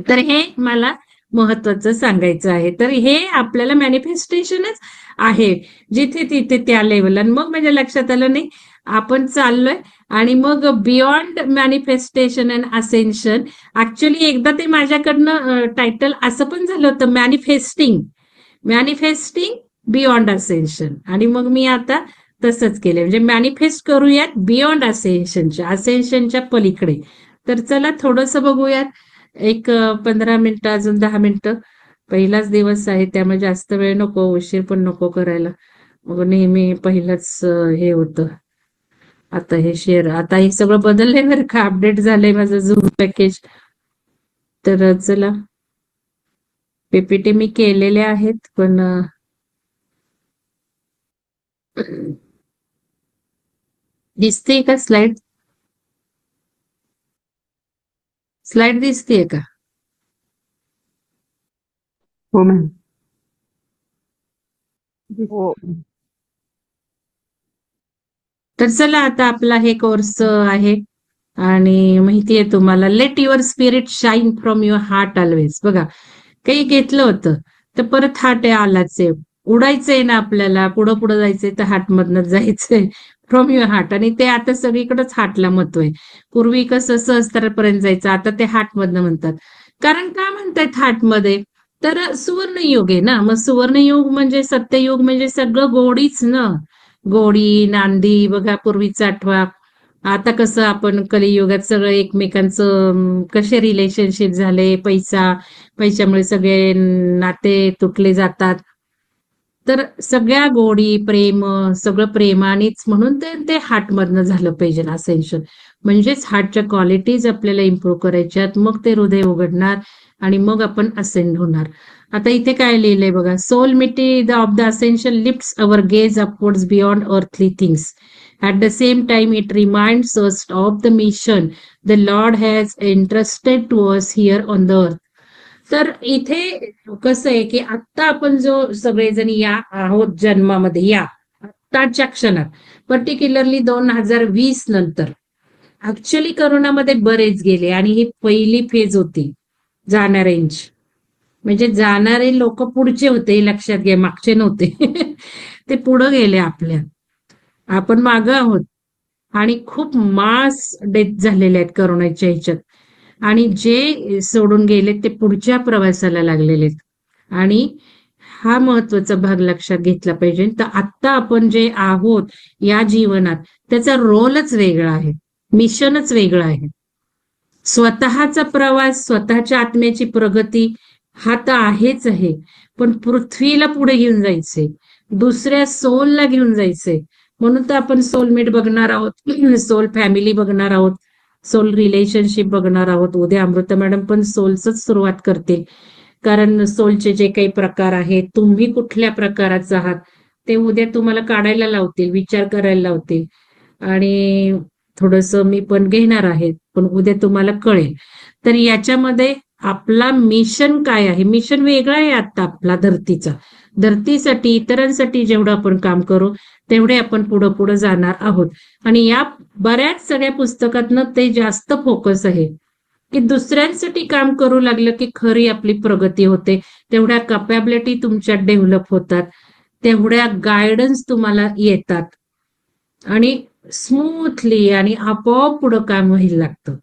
तर हे मला महत्वाचं सांगायचं आहे. तर हे आपल्याला मॅनिफेस्टेशनच आहे जिथे तिथे त्या लेवलला. मग माझ्या लक्षात आलं नाही आपण चाललोय. आणि मग beyond manifestation and ascension, actually एकदा ते माझ्याकडनं टायटल असं पण झालं होतं, मॅनिफेस्टिंग बियॉन्ड असेन्शन. आणि मग मी आता तसंच केलं, म्हणजे मॅनिफेस्ट करूयात बियॉन्ड असेन्शनच्या पलीकडे. तर चला थोडंसं बघूयात एक 15 मिनिटं, अजून 10 मिनिटं. पहिलाच दिवस आहे त्यामुळे जास्त वेळ नको, उशीर पण नको करायला. मग नेहमी पहिलंच हे होतं. आता हे शेअर, आता हे सगळं बदललंय बरं का, अपडेट झालंय माझं झूम पॅकेज. तर चला, पीपीटी मी केलेले आहेत पण दिसते का स्लाइड? स्लाइड दिसतेय का? हो मॅम. हो. तर चला, आता आपला हे कोर्स आहे आणि माहितीये तुम्हाला, late your spirit shine from your heart always. बघा, काही घेतलं होतं तर परत हार्ट आलाच आहे. उडायचंय ना आपल्याला, पुढं पुढं जायचंय तर हार्ट मधनच जायचंय, फ्रॉम युअर हार्ट. आणि ते आता सगळीकडेच हार्टला महत्व आहे. पूर्वी कसं सहस्त्रापर्यंत जायचं, आता ते हार्ट मधनं म्हणतात. कारण का म्हणतायत हार्ट मध्ये? तर सुवर्णयुग आहे ना. मग सुवर्णयुग म्हणजे, सत्ययुग म्हणजे सगळं गोडीच ना. गोडी, नांदी, बघा पूर्वीचा आठवा. आता कसं आपण कलियुगात सगळं एकमेकांचं कसे रिलेशनशिप झाले, पैशामुळे सगळे नाते तुटले जातात. तर सगळ्या गोडी, प्रेम, सगळं प्रेमानेच, म्हणून ते ते हार्टमधनं झालं पाहिजे असेन्शन. म्हणजेच हार्टच्या क्वालिटीज आपल्याला इम्प्रूव्ह करायच्यात, मग ते हृदय उघडणार आणि मग आपण असेंड होणार. आता इथे काय लिहिलंय बघा, solemnity the of the ascension lifts our gaze upwards beyond earthly things. At the same time, it reminds us of the mission the Lord has entrusted to us here on the earth. तर इथे कसं आहे की आत्ता आपण जो सगळेजण या आहोत जन्मामध्ये, या आत्ताच्या क्षणात, पर्टिक्युलरली 2020 नंतर, ऍक्च्युली करोनामध्ये बरेच गेले आणि ही पहिली फेज होती जाणाऱ्यांची. म्हणजे जाणारे लोक पुढचे होते, हे लक्षात घ्या, मागचे नव्हते. ते पुढे गेले आपल्या, आपण मागं आहोत. आणि खूप मास डेथ झालेले आहेत करोनाच्या ह्याच्यात. आणि जे सोडून गेले ते पुढच्या प्रवासाला लागलेले आहेत. आणि हा महत्वाचा भाग लक्षात घेतला पाहिजे. तर आत्ता आपण जे आहोत या जीवनात, त्याचा रोलच वेगळा आहे, मिशनच वेगळं आहे. स्वतःचा प्रवास, स्वतःच्या आत्म्याची प्रगती हा तर आहेच आहे, पण पृथ्वीला पुढे घेऊन जायचंय, दुसऱ्या सोलला घेऊन जायचंय. म्हणून तर आपण सोलमेट बघणार आहोत, सोल फॅमिली बघणार आहोत, सोल रिलेशनशिप बघणार आहोत. उद्या अमृता मॅडम पण सोलच सुरुवात करतील. कारण सोलचे जे काही प्रकार आहेत, तुम्ही कुठल्या प्रकाराचे आहात ते उद्या तुम्हाला काढायला लावतील, विचार करायला लावतील. आणि थोडस मी पण घेणार आहे, पण उद्या तुम्हाला कळेल. तर याच्यामध्ये आपला मिशन काय आहे? मिशन वेगळा आहे आता आपला धरतीचा. धरतीसाठी, इतरांसाठी जेवढं आपण काम करू तेवढे आपण पुढं पुढं जाणार आहोत. आणि या बऱ्याच सगळ्या पुस्तकातनं ते जास्त फोकस आहे की दुसऱ्यांसाठी काम करू लागलं की खरी आपली प्रगती होते. तेवढ्या कपॅबिलिटी तुमच्या डेव्हलप होतात, तेवढ्या गायडन्स तुम्हाला येतात आणि स्मूथली आणि आपोआप पुढं काम व्हायला लागतं.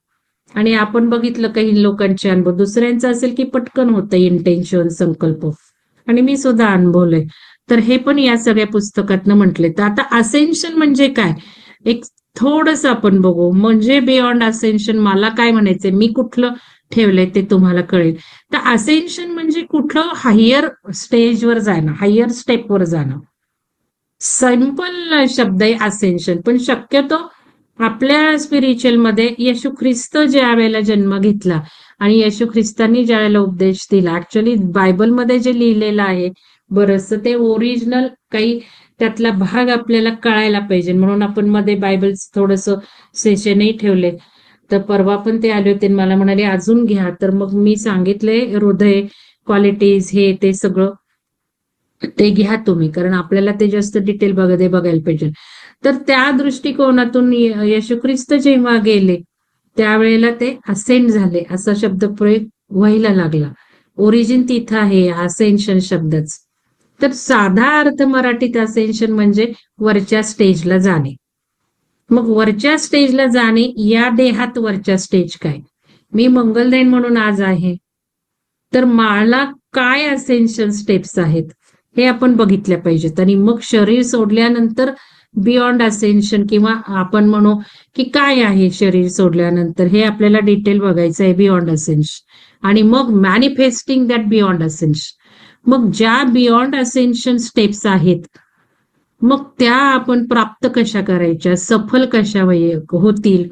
आणि आपण बघितलं काही लोकांचे अनुभव, दुसऱ्यांचा असेल की पटकन होतं इंटेन्शन, संकल्प. आणि मी सुद्धा अनुभवलंय. तर हे पण या सगळ्या पुस्तकातनं म्हटले. तर आता असेन्शन म्हणजे काय, एक थोडस आपण बघू. म्हणजे बियॉन्ड असेन्शन मला काय म्हणायचंय, मी कुठलं ठेवलंय ते तुम्हाला कळेल. तर असेन्शन म्हणजे कुठलं हायर स्टेजवर जाणं, हायर स्टेपवर जाणं. सिंपल शब्द आहे असेन्शन, पण शक्यतो आपल्या स्पिरिच्युअल मध्ये येशू ख्रिस्त ज्या वेळेला जन्म घेतला आणि येशू ख्रिस्तांनी ज्या वेळेला उपदेश दिला, ऍक्च्युली बायबलमध्ये जे लिहिलेलं आहे बरंच ते ओरिजिनल काही त्यातला भाग आपल्याला कळायला पाहिजे. म्हणून आपण मध्ये बायबल थोडस सेशनही ठेवले. तर परवा पण ते आले होते, मला म्हणाले अजून घ्या. तर मग मी सांगितले हृदय क्वालिटीज हे ते सगळं ते घ्या तुम्ही, कारण आपल्याला ते जास्त डिटेल बघायला पाहिजे. तर त्या दृष्टिकोनातून येशू ख्रिस्त जेव्हा गेले त्यावेळेला ते असेंड झाले, असा शब्द प्रयोग व्हायला लागला. ओरिजिन तिथं आहे असेन्शन शब्दच. तर साधा अर्थ मराठीत असेन्शन म्हणजे वरच्या स्टेजला जाणे. मग वरच्या स्टेजला जाणे, या देहात वरच्या स्टेज काय? मी मंगलदैन म्हणून आज आहे, तर मला काय असेन्शन स्टेप्स आहेत हे आपण बघितल्या पाहिजेत. आणि मग शरीर सोडल्यानंतर बियॉन्ड असेन्शन, किंवा आपण म्हणू की काय आहे शरीर सोडल्यानंतर, हे आपल्याला डिटेल बघायचं आहे बियॉन्ड असेन्शन. आणि मग मॅनिफेस्टिंग दॅट बियॉन्ड असेन्शन. मग ज्या बियॉन्ड असेन्शन स्टेप्स आहेत, मग त्या आपण प्राप्त कशा करायच्या, सफल कशा होतील,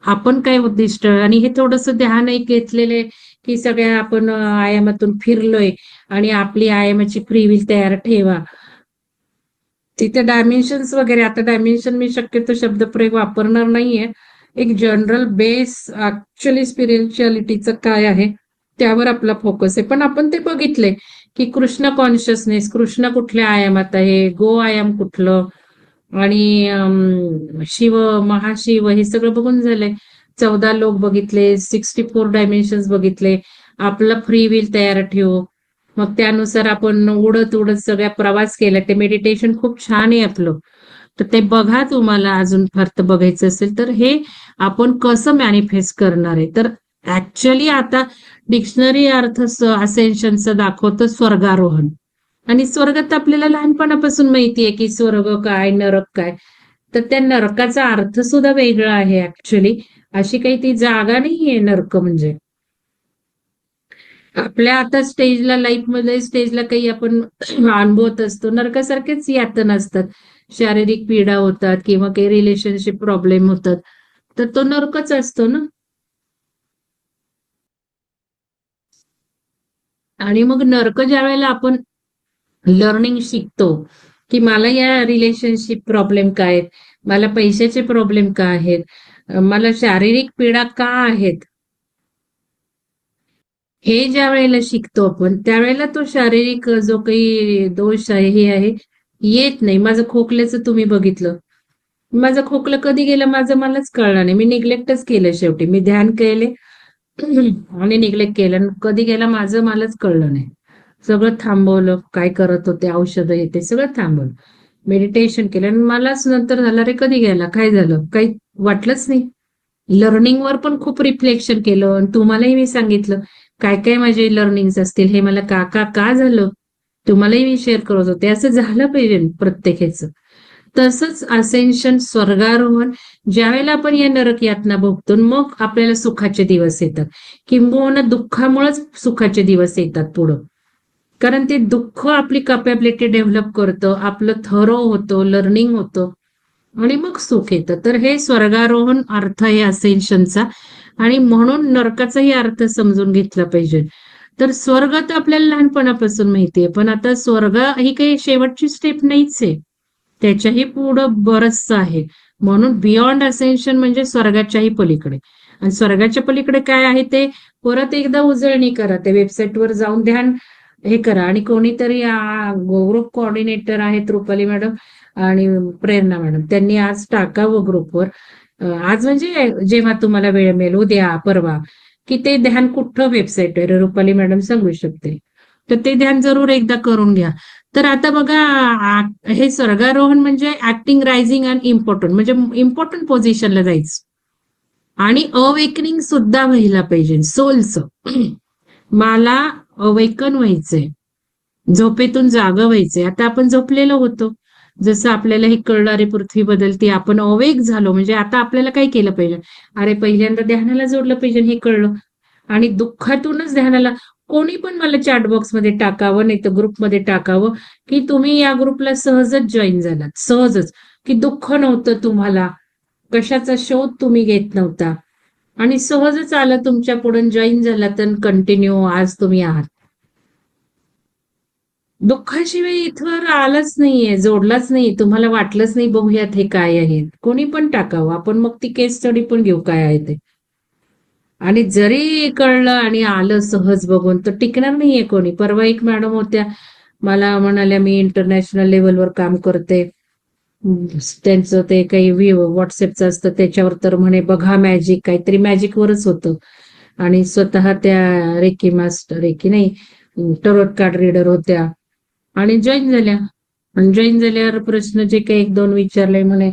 आपण काय उद्दिष्ट, आणि हे थोडस ध्यान एक घेतलेले की सगळ्या आपण आयामातून फिरलोय आणि आपली आयामाची फ्री विल तयार ठेवा. तिथे डायमेन्शन्स वगैरे, आता डायमेन्शन मी शक्यतो शब्दप्रयोग वापरणार नाहीये. एक जनरल बेस ऍक्च्युअली स्पिरिच्युअलिटीचं काय आहे त्यावर आपला फोकस आहे. पण आपण ते बघितले की कृष्ण कॉन्शियसनेस, कृष्ण कुठल्या आयामात आहे, गो आयाम कुठलं, आणि शिव, महाशिव, हे सगळं बघून झालंय. 14 लोक बघितले, 64 डायमेन्शन्स बघितले. आपलं फ्री विल तयार ठेवू, मग त्यानुसार आपण उडत उडत सगळ्या प्रवास केला. ते मेडिटेशन खूप छान आहे आपलं, तर ते बघा. तुम्हाला अजून फार बघायचं असेल तर हे आपण कसं मॅनिफेस्ट करणार आहे. तर ऍक्च्युअली आता डिक्शनरी अर्थ असेन्शनचं दाखवतं स्वर्गारोहण. आणि स्वर्गात आपल्याला लहानपणापासून माहितीये की स्वर्ग काय, नरक काय. तर त्या नरकाचा अर्थ सुद्धा वेगळा आहे ऍक्च्युअली. अशी काही ती जागा नाहीये नरक म्हणजे. आपल्या आता स्टेजला, लाईफमध्ये स्टेजला काही आपण अनुभवत असतो, नरकासारखेच यातना असतात. शारीरिक पीडा होतात किंवा काही रिलेशनशिप प्रॉब्लेम होतात, तर तो नरकच असतो ना. आणि मग नरक ज्या वेळेला आपण लर्निंग शिकतो की मला या रिलेशनशिप प्रॉब्लेम काय आहेत, मला पैशाचे प्रॉब्लेम का आहेत, मला शारीरिक पीडा का आहेत, हे ज्या वेळेला शिकतो आपण, त्यावेळेला तो शारीरिक जो काही दोष आहे, हे आहे, येत नाही. माझं खोकल्याचं तुम्ही बघितलं, माझं खोकलं कधी गेलं माझं मलाच कळलं नाही. मी निग्लेक्टच केलं, शेवटी मी ध्यान केले आणि निग्लेक्ट केलं. कधी गेलं माझं मलाच कळलं नाही. सगळं थांबवलं, काय करत होते, औषधं येते सगळं थांबवलं, मेडिटेशन केलं, आणि मलाच नंतर झालं रे कधी गेला, काय झालं, काही वाटलंच नाही. लर्निंगवर पण खूप रिफ्लेक्शन केलं, आणि तुम्हालाही मी सांगितलं काय काय माझे लर्निंग्स असतील, हे मला का का का झालं, तुम्हालाही मी शेअर करत होते. असं झालं पाहिजे प्रत्येकाचं. तसंच असेन्शन, स्वर्गारोहण, ज्यावेळेला आपण या नरक यातना भोगतो, मग आपल्याला सुखाचे दिवस येतात, किंबहुना दुःखामुळेच सुखाचे दिवस येतात पुढं. कारण ते दुःख आपली कॅपॅबिलिटी डेव्हलप करतं, आपलं थरो होतं, लर्निंग होतं, आणि मग सुख येतं. तर हे स्वर्गारोहण अर्थ आहे असेन्शनचा. आणि म्हणून नरकाचाही अर्थ समजून घेतला पाहिजे. तर स्वर्ग तर आपल्याला लहानपणापासून माहितीये, पण आता स्वर्ग ही काही शेवटची स्टेप नाहीच आहे, त्याच्याही पुढं बरचसं आहे. म्हणून बियॉन्ड असेन्शन म्हणजे स्वर्गाच्याही पलीकडे. आणि स्वर्गाच्या पलीकडे काय आहे ते परत एकदा उजळणी करा, त्या वेबसाईटवर जाऊन ध्यान हे करा. आणि कोणीतरी ग्रुप कोऑर्डिनेटर आहेत रुपाली मॅडम आणि प्रेरणा मॅडम, त्यांनी आज टाकावं ग्रुपवर, आज म्हणजे जेव्हा तुम्हाला वेळ मिळेल, उद्या परवा, की ते ध्यान कुठं वेबसाईटवर, रुपाली मॅडम सांगू शकते. तर ते ध्यान जरूर एकदा करून घ्या. तर आता बघा, हे स्वर्गारोहण म्हणजे ऍक्टिंग, रायझिंग अँड इम्पॉर्टंट, म्हणजे इम्पॉर्टंट पोझिशनला जायचं. आणि अवेकनिंग सुद्धा व्हायला पाहिजे सोलचं. मला अवेकन व्हायचंय, झोपेतून जागा व्हायचंय. आता आपण झोपलेलो होतो, जसं आपल्याला हे कळलं अरे पृथ्वी बदलते, आपण अवेक झालो, म्हणजे आता आपल्याला काय केलं पाहिजे, अरे पहिल्यांदा ध्यानाला जोडलं पाहिजे, हे कळलं. आणि दुःखातूनच ध्यानाला, कोणी पण मला चॅटबॉक्समध्ये टाकावं, नाही तर ग्रुपमध्ये टाकावं की तुम्ही या ग्रुपला सहजच जॉईन झालात, सहजच, की दुःख नव्हतं तुम्हाला, कशाचा शोध तुम्ही घेत नव्हता, आणि सहजच आलं तुमच्या पुढे, जॉईन झाला, तर कंटिन्यू आज तुम्ही आहात. दुःखाशिवाय इथवर आलंच नाहीये, जोडलाच नाही, तुम्हाला वाटलंच नाही बघूयात हे काय आहे, कोणी पण टाकावं, आपण मग ती केस स्टडी पण घेऊ काय आहे ते. आणि जरी कळलं आणि आलं सहज बघून, तर टिकणार नाहीये कोणी. परवा एक मॅडम होत्या, मला म्हणाल्या मी इंटरनॅशनल लेवलवर काम करते, त्यांचं ते काही व्हॉट्सअपचं असतं त्याच्यावर, तर म्हणे बघा मॅजिक, काहीतरी मॅजिकवरच होतं. आणि स्वतः त्या रेकी मास्टर, रेकी नाही, टरोट कार्ड रीडर होत्या, आणि जॉईन झाल्या. आणि जॉईन झाल्यावर प्रश्न जे काही एक दोन विचारले, म्हणे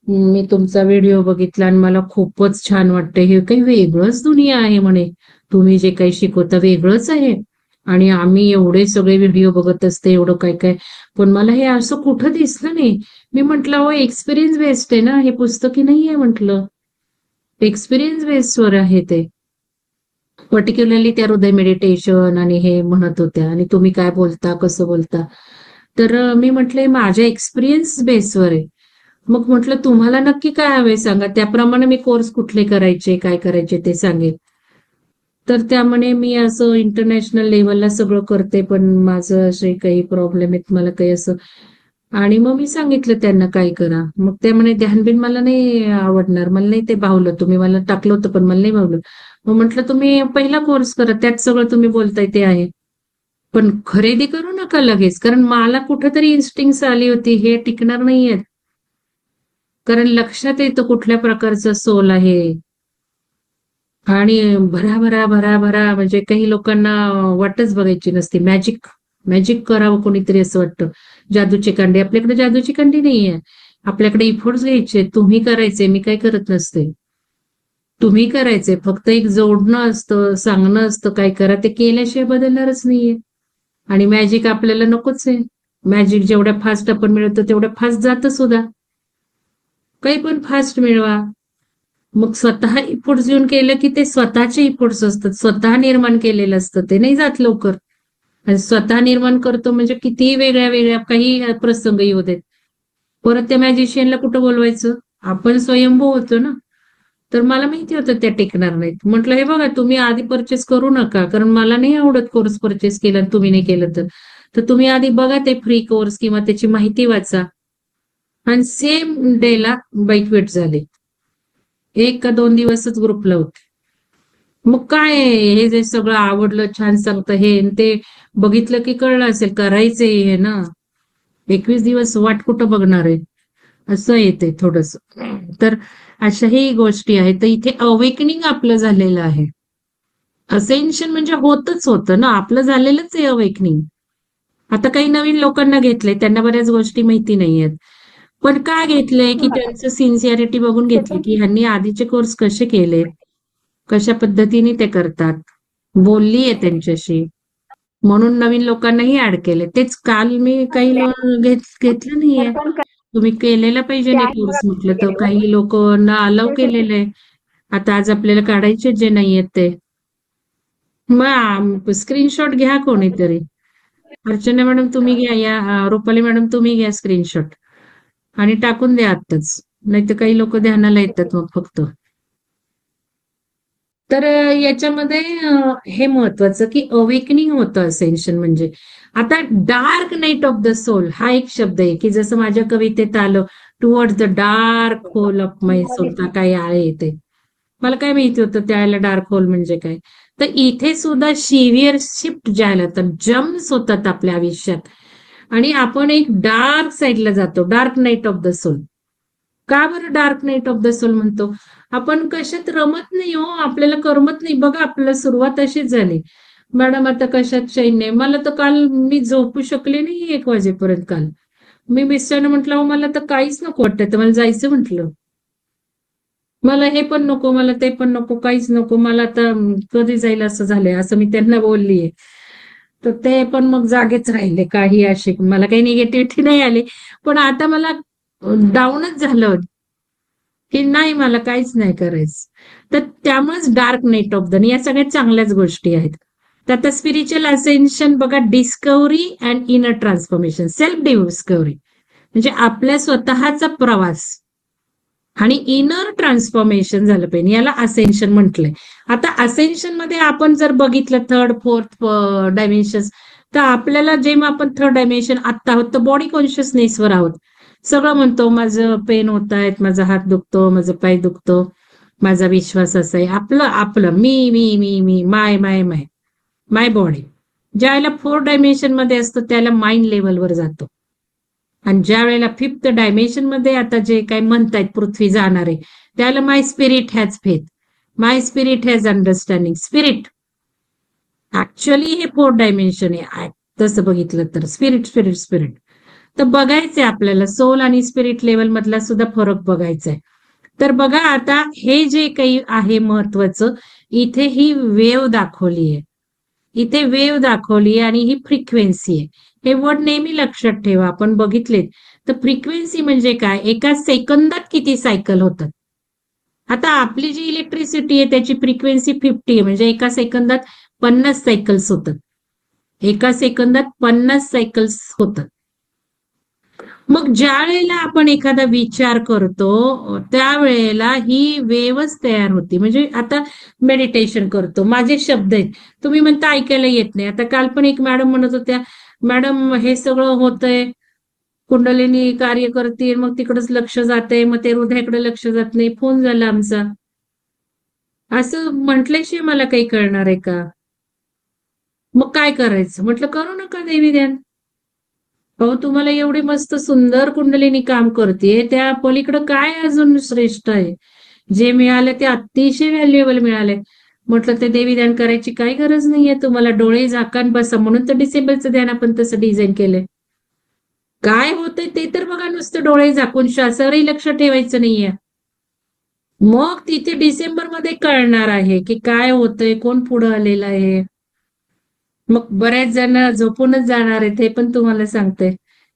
मी तुमचा व्हिडिओ बघितला आणि मला खूपच छान वाटतं, हे काही वेगळंच दुनिया आहे म्हणे, तुम्ही जे काही शिकवता वेगळंच आहे, आणि आम्ही एवढे सगळे व्हिडिओ बघत असते, एवढं काय काय. पण मला हे असं कुठं दिसलं नाही. मी म्हंटल अहो एक्सपिरियन्स बेस्ड आहे ना, हे पुस्तकी नाहीये म्हटलं. एक्सपिरियन्स बेस्डवर आहे ते. पर्टिक्युलरली त्या हृदय मेडिटेशन आणि हे म्हणत होत्या आणि तुम्ही काय बोलता, कसं बोलता. तर मी म्हटलंय माझ्या एक्सपिरियन्स बेसवर आहे. मग म्हटलं तुम्हाला नक्की काय हवंय सांगा, त्याप्रमाणे मी कोर्स कुठले करायचे, काय करायचे ते सांगेल. तर त्यामुळे मी असं इंटरनॅशनल लेवलला सगळं करते, पण माझं असे काही प्रॉब्लेम आहेत, मला काही असं. आणि मग मी सांगितलं त्यांना काय करा. मग ते म्हणे ध्यानबिन मला नाही आवडणार, मला नाही ते भावलं, तुम्ही मला टाकलं होतं पण मला नाही भावलं. मग म्हटलं तुम्ही पहिला कोर्स करा, त्यात सगळं तुम्ही बोलताय ते आहे. पण खरेदी करू नका लगेच, कारण मला कुठेतरी इन्स्टिंक्ट आली होती, हे टिकणार नाहीये. कारण लक्षात येतं कुठल्या प्रकारचं सोल आहे. आणि भरा भरा भरा भरा म्हणजे काही लोकांना वाटच बघायची नसते. मॅजिक मॅजिक करावं कोणीतरी असं वाटतं. जादूची कांडी, आपल्याकडे जादूची कांडी नाहीये. आपल्याकडे इफोर्ट्स घ्यायचे, तुम्ही करायचे, मी काय करत नसते. तुम्ही करायचे, फक्त एक जोडणं असतं, सांगणं असतं काय करा, ते केल्याशिवाय बदलणारच नाहीये. आणि मॅजिक आपल्याला नकोच आहे. मॅजिक जेवढ्या फास्ट आपण मिळवतो तेवढ्या फास्ट जातं सुद्धा. काही पण फास्ट मिळवा. मग स्वतः इफोर्ट्स घेऊन केलं की ते स्वतःचे इफोर्ट्स असतात, स्वतः निर्माण केलेलं असतं, ते नाही जात लवकर. आणि स्वतः निर्माण करतो म्हणजे कितीही वेगळ्या वेगळ्या काही प्रसंग येऊ देत, परत त्या मॅजिशियनला कुठं बोलवायचं. आपण स्वयंभू होतो ना. तर मला माहिती होतं त्या टिकणार नाहीत. म्हटलं हे बघा तुम्ही आधी परचेस करू नका, कारण मला नाही आवडत कोर्स परचेस केला आणि तुम्ही नाही केलं तर तुम्ही आधी बघा ते फ्री कोर्स किंवा त्याची माहिती वाचा. आणि सेम डेला बाईट वेट झाले. 1 का 2 दिवसच ग्रुपला होते. मग काय हे जे सगळं आवडलं, छान सांगतं हे ते बघितलं की कळलं असेल, करायचंय हे ना. 21 दिवस वाट कुठं बघणार आहे, असं येते थोडस. तर अशाही गोष्टी आहेत. तर इथे अवेकनिंग आपलं झालेलं आहे. असेन्शन म्हणजे होतच होतं ना, आपलं झालेलंच आहे अवेकनिंग. आता काही नवीन लोकांना घेतलंय, त्यांना बऱ्याच गोष्टी माहिती नाहीयेत. पण काय घेतलंय की त्यांचं सिन्सिअरिटी बघून घेतली की ह्यांनी आधीचे कोर्स कसे केले, कशा पद्धतीने ते करतात, बोललीये त्यांच्याशी, म्हणून नवीन लोकांनाही ऍड केले. तेच काल मी काही घेतलं नाहीये. तुम्ही केलेला पाहिजे नाही कोर्स म्हटलं तर काही लोकांना अलाव केलेलं आहे. आता आज आपल्याला काढायचे जे नाहीयेत ते. मग स्क्रीनशॉट घ्या कोणीतरी. अर्चना मॅडम तुम्ही घ्या, या रुपाली मॅडम तुम्ही घ्या स्क्रीनशॉट आणि टाकून द्या आत्ताच. नाहीतर काही लोक ध्यानाला येतात मग फक्त. तर याच्यामध्ये हे महत्वाचं की अवेकनिंग होतं असेन्शन म्हणजे. आता dark night of the soul हा एक शब्द आहे की जसं माझ्या कवितेत आलं, towards the dark hole of my soul, काय आहे ते. मला काय माहिती होतं त्याला डार्क होल म्हणजे काय. तर इथे सुद्धा शिव्हिअर शिफ्ट ज्याला तर जम्स होतात आपल्या आयुष्यात आणि आपण एक डार्क साईडला जातो, dark night of the soul. का बरं dark night of the soul म्हणतो. आपण कशात रमत नाही हो, आपल्याला करमत नाही. बघा आपल्याला सुरुवात अशीच झाली, मॅडम आता कशात चैन नाही. मला तर काल मी झोपू शकले नाही 1 वाजेपर्यंत काल. मी मिस्टरने म्हटलं मला तर काहीच नको वाटतं, तर मला जायचं म्हटलं. मला हे पण नको, मला ते पण नको, काहीच नको, मला आता कधी जाईल असं झालंय, असं मी त्यांना बोललीये. तर ते पण मग जागेच राहिले. काही असे मला काही निगेटिव्हिटी नाही आली, पण आता मला डाऊनच झालं की नाही मला काहीच नाही करायचं. तर त्यामुळेच डार्क नाईट ऑफ द, या सगळ्या चांगल्याच गोष्टी आहेत. तर आता स्पिरिच्युअल असेन्शन बघा, discovery and inner transformation, self discovery म्हणजे आपल्या स्वतःचा प्रवास आणि इनर ट्रान्सफॉर्मेशन झालं पाहिजे, याला असेन्शन म्हटलंय. आता असेन्शन मध्ये आपण जर बघितलं 3rd 4th डायमेन्शन, तर आपल्याला जेव्हा आपण 3rd डायमेन्शन आत्ता आहोत तर बॉडी कॉन्शियसनेसवर आहोत. सगळं म्हणतो, माझं पेन होत आहेत, माझा हात दुखतो, माझं पाय दुखतो, माझा विश्वास असा आहे, आपलं आपलं मी मी मी मी माय माय माय माय बॉडी. ज्यावेळेला 4th डायमेन्शन मध्ये असतो त्याला माइंड लेवलवर जातो. आणि ज्या वेळेला 5th डायमेन्शन मध्ये आता जे काही म्हणतायत पृथ्वी जाणार आहे, त्याला my spirit has faith, my spirit has understanding. Spirit actually हे 4th डायमेन्शन आहे तसं बघितलं तर. स्पिरिट स्पिरिट स्पिरिट तर बघायचंय आपल्याला, सोल आणि स्पिरिट लेवल मधला सुद्धा फरक बघायचा आहे. तर बघा आता हे जे काही आहे महत्वाचं, इथे ही वेव दाखवली आहे. इथे वेव्ह दाखवली आणि ही फ्रिक्वेन्सी आहे. हे वर्ड नेहमी लक्षात ठेवा, आपण बघितलेत. तर फ्रिक्वेन्सी म्हणजे काय, एका सेकंदात किती सायकल होतात. आता आपली जी इलेक्ट्रिसिटी आहे त्याची फ्रिक्वेन्सी 50 आहे, म्हणजे एका सेकंदात 50 सायकल्स होतात. एका सेकंदात 50 सायकल्स होतात. मग ज्या वेळेला आपण एखादा विचार करतो त्यावेळेला ही वेवच तयार होती. म्हणजे आता मेडिटेशन करतो, माझे शब्द आहेत, तुम्ही म्हणता ऐकायला येत नाही. आता काल पण एक मॅडम म्हणत होत्या, मॅडम हे सगळं होतंय, कुंडलिनी कार्य करते, मग तिकडच लक्ष जाते, मग ते हृदयाकडे लक्ष जात नाही, फोन झाला आमचा. असं म्हटल्याशिवाय मला काही कळणार आहे का? मग काय करायचं म्हटलं, करू नका देवी ध्यान. अहो तुम्हाला एवढी मस्त सुंदर कुंडलिनी काम करते, त्या पलीकडं काय अजून श्रेष्ठ आहे? जे मिळालं ते अतिशय व्हॅल्युएबल मिळाले. म्हटलं ते देवी ध्यान करायची काही गरज नाहीये तुम्हाला, डोळे झाकान बसा. म्हणून तर डिसेंबरचं ध्यान आपण तसं डिझाईन केलंय. काय होतंय ते तर बघा, नुसतं डोळे झाकून श्वासावरही लक्ष ठेवायचं नाहीये. मग तिथे डिसेंबरमध्ये कळणार आहे की काय होतंय, कोण पुढं आलेलं आहे. मग बऱ्याच जण झोपूनच जाणार आहेत हे पण तुम्हाला सांगते.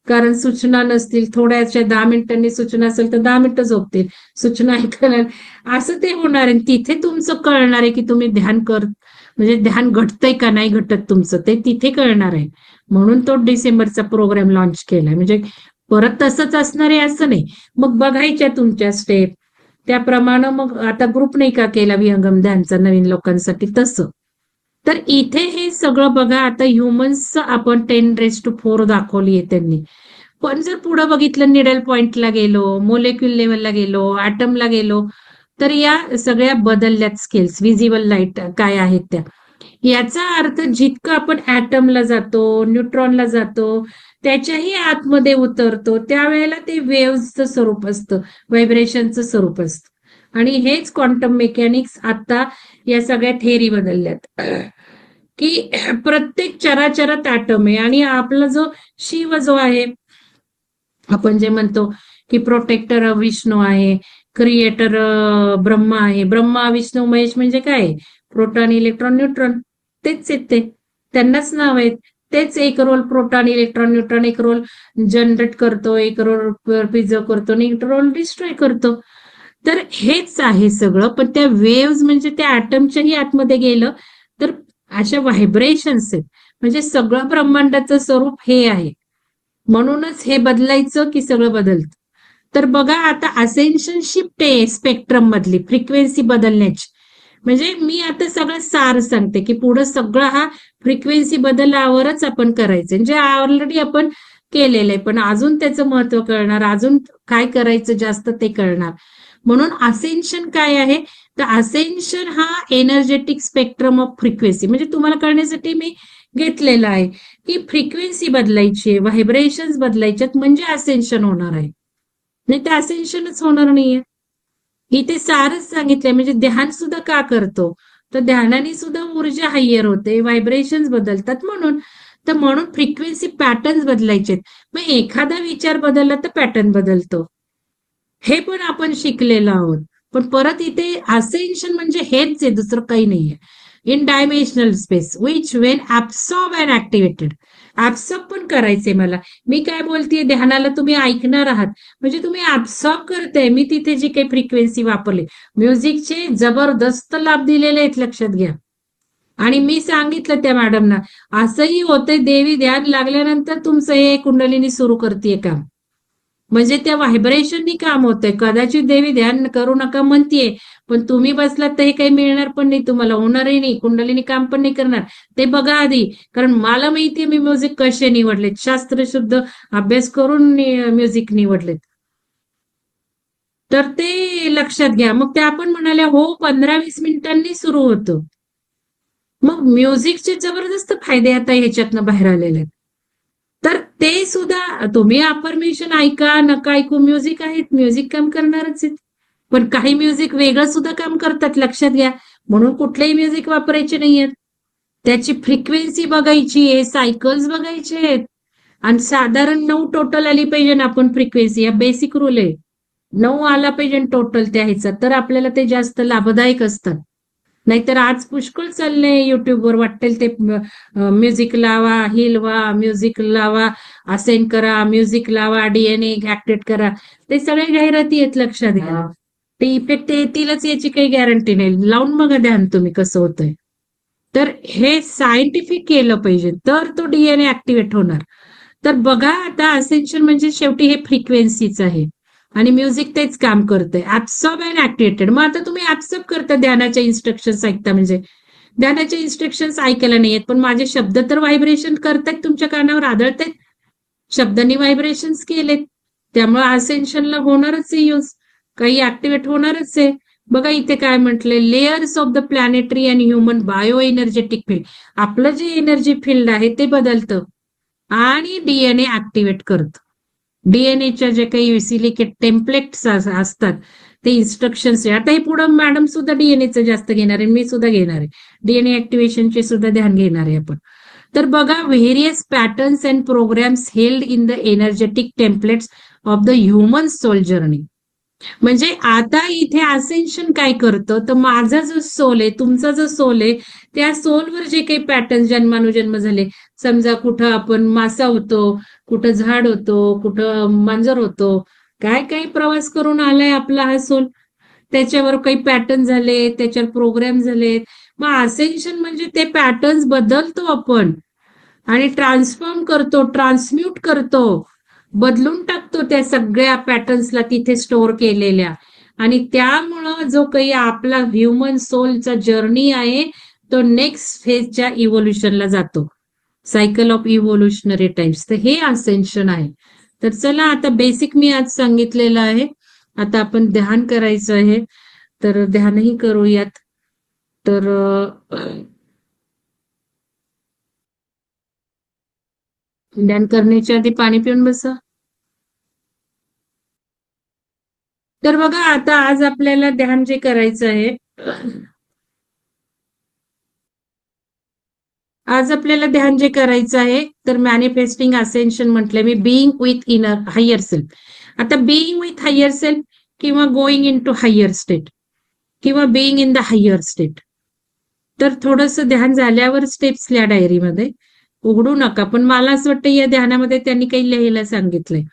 कारण सूचना नसतील, थोड्याशा 10 मिनिटांनी सूचना असेल तर 10 मिनिटं झोपतील, सूचना ऐकणार, असं ते होणार आहे. तिथे तुमचं कळणार आहे की तुम्ही ध्यान म्हणजे ध्यान घटतंय का नाही घटत तुमचं, ते तिथे कळणार आहे. म्हणून तो डिसेंबरचा प्रोग्राम लॉन्च केलाय. म्हणजे परत तसंच असणार आहे असं नाही. मग बघायच्या तुमच्या स्टेप त्याप्रमाणे. मग आता ग्रुप नाही का केला विहंगम ध्यानचा नवीन लोकांसाठी, तसं. तर इथे हे सगळं बघा, आता ह्युमन्स आपण 10⁻⁴ दाखवली आहे त्यांनी. पण जर पुढे बघितलं, निडल पॉइंटला गेलो, मोलेक्युल लेवलला गेलो, ॲटमला गेलो, तर या सगळ्या बदलल्यात स्केल्स. व्हिजिबल लाईट काय आहेत त्या. याचा अर्थ जितकं आपण ॲटमला जातो, न्यूट्रॉनला जातो, त्याच्याही आतमध्ये उतरतो, त्यावेळेला ते वेव्हचं स्वरूप असतं, व्हायब्रेशनचं स्वरूप असतं. आणि हेच क्वांटम मेकॅनिक्स आता या सगळ्या थेअरी बदलल्यात की प्रत्येक चराचरात ॲटम आहे. आणि आपला जो शिव जो आहे, आपण जे म्हणतो की प्रोटेक्टर विष्णू आहे, क्रिएटर ब्रह्मा आहे. ब्रह्मा विष्णू महेश म्हणजे काय, प्रोटॉन इलेक्ट्रॉन न्यूट्रॉन, तेच आहेत ते, त्यांनाच नाव आहेत. तेच एक रोल प्रोटॉन इलेक्ट्रॉन न्यूट्रॉन, एक रोल जनरेट करतो, एक रोल प्रिझर्व करतो आणि एक रोल डिस्ट्रॉय करतो. तर हेच आहे सगळं. पण त्या वेव्स म्हणजे त्या ॲटमच्याही आतमध्ये गेलं तर अशा व्हायब्रेशन्स आहेत. म्हणजे सगळं ब्रह्मांडाचं स्वरूप हे आहे. म्हणूनच हे बदलायचं की सगळं बदलतं. तर बघा आता असेन्शन शिफ्ट आहे स्पेक्ट्रम मधली फ्रिक्वेन्सी बदलण्याची. म्हणजे मी आता सगळं सार सांगते की पुढे सगळं हा फ्रिक्वेन्सी बदलावरच आपण करायचं, जे ऑलरेडी आपण केलेलं आहे. पण अजून त्याचं महत्व कळणार, अजून काय करायचं जास्त ते कळणार. म्हणून असेन्शन काय आहे, तर असेन्शन हा एनर्जेटिक स्पेक्ट्रम ऑफ फ्रिक्वेन्सी. म्हणजे तुम्हाला कळण्यासाठी मी घेतलेलं आहे की फ्रिक्वेन्सी बदलायची आहे, व्हायब्रेशन्स बदलायच्यात, म्हणजे असेन्शन होणार आहे. नाही तर असेन्शनच होणार नाहीये. इथे सारच सांगितलंय. म्हणजे ध्यान सुद्धा का करतो, तर ध्यानाने सुद्धा ऊर्जा हायर होते, व्हायब्रेशन्स बदलतात. म्हणून फ्रिक्वेन्सी पॅटर्न बदलायचे. मग एखादा विचार बदलला तर पॅटर्न बदलतो, हे पण आपण शिकलेलो आहोत. पण परत इथे असेन्शन म्हणजे हेच आहे, दुसरं काही नाहीये. In dimensional space which when absorb and activated. Absorb पण करायचंय मला. मी काय बोलतेय ध्यानाला तुम्ही ऐकणार आहात, म्हणजे तुम्ही ऍब्सॉर्ब करताय. मी तिथे जी काही फ्रिक्वेन्सी वापरली, म्युझिकचे जबरदस्त लाभ दिलेले आहेत, लक्षात घ्या. आणि मी सांगितलं त्या मॅडमना, असंही होतंय देवी ध्यान लागल्यानंतर तुमचं हे कुंडलिनी सुरू करते काम. म्हणजे त्या व्हायब्रेशननी काम होतंय. कदाचित देवी ध्यान करू नका म्हणतीये, पण तुम्ही बसलात तर हे काही मिळणार पण नाही तुम्हाला, होणारही नाही, कुंडलिनी काम पण नाही करणार. ते बघा आधी. कारण मला माहितीये मी म्युझिक कसे निवडलेत, शास्त्रशुद्ध अभ्यास करून म्युझिक निवडलेत. तर ते लक्षात घ्या. मग ते आपण म्हणाल्या हो 15-20 मिनिटांनी सुरू होतं. मग म्युझिकचे जबरदस्त फायदे आता ह्याच्यातनं बाहेर आलेले आहेत. तर ते सुद्धा तुम्ही अफर्मेशन ऐका नका ऐकू, म्युझिक आहेत, म्युझिक काम करणारच आहेत. पण काही म्युझिक वेगळं सुद्धा काम करतात, लक्षात घ्या. म्हणून कुठलेही म्युझिक वापरायचे नाहीयेत. त्याची फ्रिक्वेन्सी बघायची आहे, सायकल्स बघायचे आहेत. आणि साधारण 9 टोटल आली पाहिजे ना आपण फ्रिक्वेन्सी, हा बेसिक रूल आहे. 9 आला पाहिजे टोटल त्या ह्याचा, तर आपल्याला ते जास्त लाभदायक असतात. नाहीतर आज पुष्कळ चाललंय युट्यूबवर, वाटेल ते म्युझिक लावा, हिलवा, म्युझिक लावा, असेंड करा, म्युझिक लावा, डीएनए ऍक्टिव्हेट करा. ते सगळे जाहिराती आहेत, लक्षात घ्या. ते इफेक्ट येतीलच याची काही गॅरंटी नाही. लावून बघा ध्यान तुम्ही कसं होतंय. तर हे सायंटिफिक केलं पाहिजे, तर तो डीएनए ऍक्टिव्हेट होणार. तर बघा आता असेन्शन म्हणजे शेवटी हे फ्रिक्वेन्सीच आहे आणि म्युझिक तेच काम करतंय, ऍब्सॉर्ब अँड ऍक्टिव्हेटेड. मग आता तुम्ही ऍब्सॉर्ब करता ध्यानाच्या इन्स्ट्रक्शन्स ऐकता, म्हणजे ध्यानाचे इन्स्ट्रक्शन्स ऐकायला नाहीयेत, पण माझे शब्द तर व्हायब्रेशन करतायत, तुमच्या कानावर आदळतायत, शब्दांनी व्हायब्रेशन्स केलेत, त्यामुळे असेन्शनला होणारच आहे यूज, काही ऍक्टिव्हेट होणारच आहे. बघा इथे काय म्हटलंय, layers of the planetary and human bio energetic field. आपलं जे एनर्जी फील्ड आहे ते बदलतं आणि डीएनए ऍक्टिव्हेट करतं. डीएनएच्या जे काही सिलिकेट टेम्पलेट्स असतात ते इन्स्ट्रक्शन्स. आता हे पुढं मॅडम सुद्धा डीएनएचं जास्त घेणार आहे, मी सुद्धा घेणार आहे, डीएनए ऍक्टिव्हेशनचे सुद्धा ध्यान घेणार आहे आपण. तर बघा, various patterns and programmes held in the energetic templates of the human soul journey. म्हणजे आता इथे असेन्शन काय करतं, तर माझा जो सोल आहे, तुमचा जो सोल आहे, त्या सोलवर जे काही पॅटर्न जन्मानुजन्म झाले, समजा कुठं आपण मासा होतो, कुठं झाड होतो, कुठं मांजर होतो, काय काही प्रवास करून आलाय आपला हा सोल, त्याच्यावर काही पॅटर्न झाले, त्याच्यावर प्रोग्राम झाले. मग असेन्शन म्हणजे ते पॅटर्न्स बदलतो आपण आणि ट्रान्सफॉर्म करतो, ट्रान्सम्यूट करतो, बदलून टाकतो त्या सगळ्या पॅटर्न्सला तिथे स्टोअर केलेल्या. आणि त्यामुळं जो काही आपला ह्युमन सोलचा जर्नी आहे तो नेक्स्ट फेजच्या इव्होल्युशनला जातो, सायकल ऑफ इव्होल्युशनरी टाइम्स. तर हे असेन्शन आहे. तर चला आता बेसिक मी आज सांगितलेलं आहे, आता आपण ध्यान करायचं आहे, तर ध्यानही करूयात. तर ध्यान करण्याच्या आधी पाणी पिऊन बसा. तर बघा आता आज आपल्याला ध्यान जे करायचं आहे, आज आपल्याला ध्यान जे करायचं आहे, तर मॅनिफेस्टिंग असेन्शन म्हटलंय मी, being with inner higher self. आता बीइंग विथ हायर सेल्फ किंवा going in to higher state किंवा being in the higher state. तर थोडंसं ध्यान झाल्यावर स्टेप्स लिहा डायरीमध्ये, उघडू नका. पण मला असं वाटतं या ध्यानामध्ये त्यांनी काही लिहायला सांगितलंय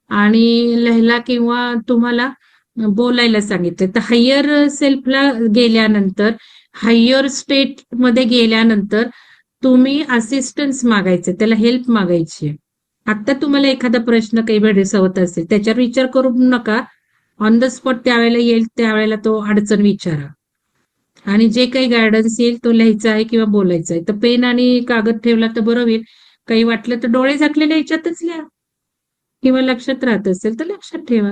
आणि लिहायला किंवा तुम्हाला बोलायला सांगितलंय. तर हायर सेल्फला गेल्यानंतर, हायर स्टेट मध्ये गेल्यानंतर तुम्ही असिस्टन्स मागायचे, त्याला हेल्प मागायची. आता तुम्हाला एखादा प्रश्न काही भेडसावत असेल, त्याच्यावर विचार करू नका, ऑन द स्पॉट त्यावेळेला येईल त्यावेळेला तो अडचण विचारा आणि जे काही गायडन्स येईल तो लिहायचा आहे किंवा बोलायचा आहे. तर पेन आणि कागद ठेवला तर बरं होईल. काही वाटलं तर डोळे झाकलेल्या ह्याच्यातच लिहा किंवा लक्षात राहत असेल तर लक्षात ठेवा.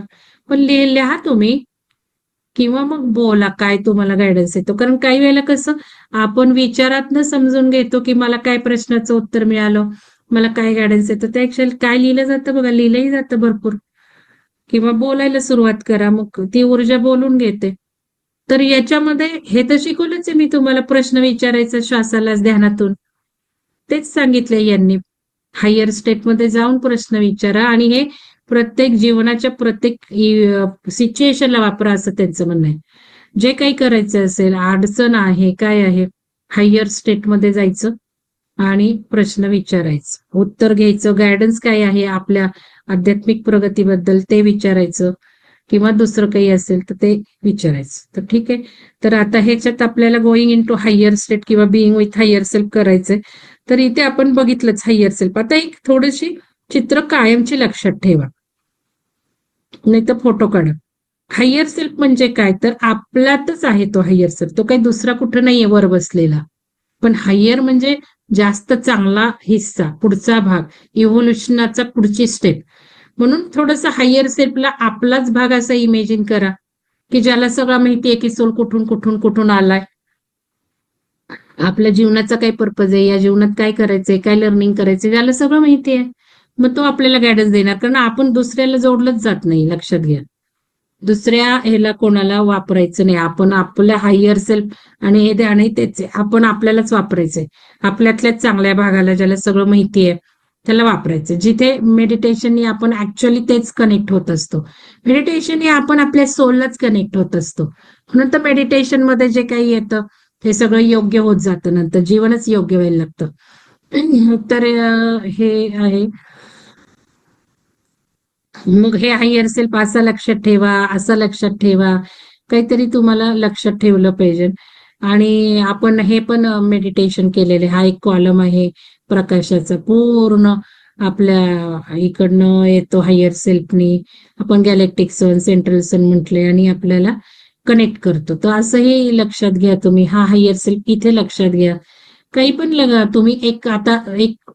पण लिहा तुम्ही किंवा मग बोला काय तुम्हाला गायडन्स येतो. कारण काही वेळेला कसं आपण विचारातनं समजून घेतो की मला काय प्रश्नाचं उत्तर मिळालं, मला काय गायडन्स येतं. त्या ऍक्च्युअली काय लिहिलं जातं बघा, लिहिलंही जातं भरपूर. किंवा बोलायला सुरुवात करा, मग ती ऊर्जा बोलून घेते. तर याच्यामध्ये हे तर शिकवलंच आहे मी तुम्हाला, प्रश्न विचारायचा श्वासालाच ध्यानातून, तेच सांगितलंय यांनी. हायर स्टेटमध्ये जाऊन प्रश्न विचारा आणि हे प्रत्येक जीवनाच्या प्रत्येक सिच्युएशनला वापरा, असं त्यांचं म्हणणं आहे. जे काही करायचं असेल, अडचण आहे काय आहे, हायर स्टेटमध्ये जायचं आणि प्रश्न विचारायचं, उत्तर घ्यायचं, गायडन्स काय आहे आपल्या आध्यात्मिक प्रगतीबद्दल ते विचारायचं किंवा दुसरं काही असेल तर ते विचारायचं. तर ठीक आहे. तर आता ह्याच्यात आपल्याला going in to higher state किंवा बिईंग विथ हायर सेल्फ करायचंय. तर इथे आपण बघितलंच हायर सेल्फ. आता एक थोडीशी चित्र कायमची लक्षात ठेवा, नाही तर फोटो काढा. हायर सेल्फ म्हणजे काय, तर आपल्यातच आहे तो हायर सेल्फ, तो काही दुसरा कुठं नाहीये वर बसलेला. पण हायर म्हणजे जास्त चांगला हिस्सा, पुढचा भाग, इव्होल्युशनाचा पुढची स्टेप. म्हणून थोडंसं हायर सेल्फला आपलाच भाग असा इमेजिन करा की ज्याला सगळं माहितीये की सोल कुठून कुठून कुठून आलाय, आपल्या जीवनाचा काय पर्पज आहे, या जीवनात काय करायचंय, काय लर्निंग करायचंय, त्याला सगळं माहिती आहे. मग तो आपल्याला गायडन्स देणार, कारण आपण दुसऱ्याला जोडलंच जात नाही, लक्षात घ्या. दुसऱ्या ह्याला कोणाला वापरायचं नाही, आपण आपल्या हायर सेल्फ आणि हे ध्यान तेच आहे, आपण आपल्यालाच वापरायचंय. आपल्यातल्याच चांगल्या भागाला, ज्याला सगळं माहिती आहे त्याला वापरायचं. जिथे मेडिटेशनने आपण ऍक्च्युअली तेच कनेक्ट होत असतो. मेडिटेशनने आपण आपल्या सोललाच कनेक्ट होत असतो. म्हणून तर मेडिटेशन मध्ये जे काही येतं हे सगळं योग्य होत जातं, नंतर जीवनच योग्य व्हायला लागतं. तर हे आहे. मग हे हायर सेल्फ असं लक्षात ठेवा, असं लक्षात ठेवा. काहीतरी तुम्हाला लक्षात ठेवलं पाहिजे. आणि आपण हे पण मेडिटेशन केलेले. हा एक कॉलम आहे प्रकाशाचा, पूर्ण आपल्या इकडनं येतो हायर सेल्फनी. आपण गॅलेक्टिक सन, सेंट्रल सन म्हटले आणि आपल्याला कनेक्ट करतो. तर असंही लक्षात घ्या तुम्ही. हा हायर सेल्फ इथे लक्षात घ्या. काही पण लगा तुम्ही एक आता एक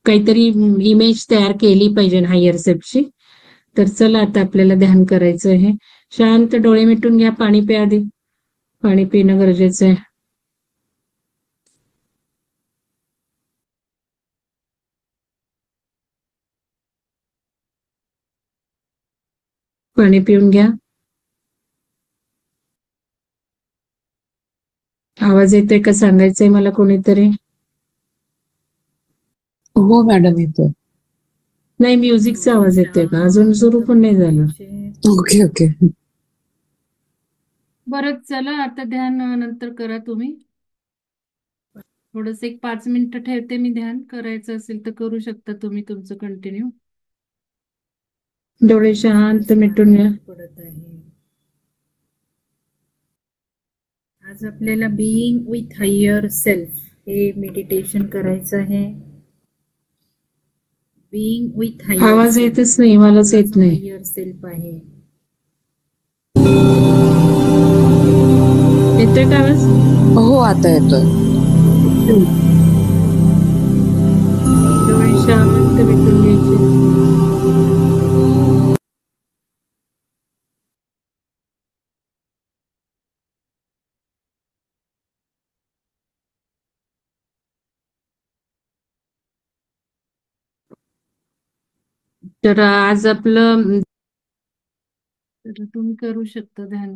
काहीतरी इमेज तयार केली पाहिजे हायर सेल्फची. तर चला आता आपल्याला ध्यान करायचं आहे. शांत डोळे मिटून घ्या. पाणी प्या आधी. पाणी पिणं गरजेचं आहे. पाणी पिऊन घ्या. आवाज येतोय का सांगायचंय मला कोणीतरी? हो मॅडम येतोय. नाही, म्युझिकचा आवाज येतोय का? अजून सुरू पण नाही झालं. Okay okay. बरं चला आता ध्यान नंतर करा तुम्ही. थोडस एक 5 मिनिटं ठेवते मी. ध्यान करायचं असेल तर करू शकता तुम्ही तुमचं कंटिन्यू. डोळे शांत मिटून घ्या. पडत आहे. आज आपल्याला बीइंग विथ हायर सेल्फ हे मेडिटेशन करायचं आहे. बीइंग विथ हायर आवाज येतच नाही, मलाच येत नाही. हायर सेल्फ आहे. येतोय का आवाज? हो आता येतोय. डोळे शांत मिटून घ्यायचे. तर आज आपलं तर तुम्ही करू शकता ध्यान.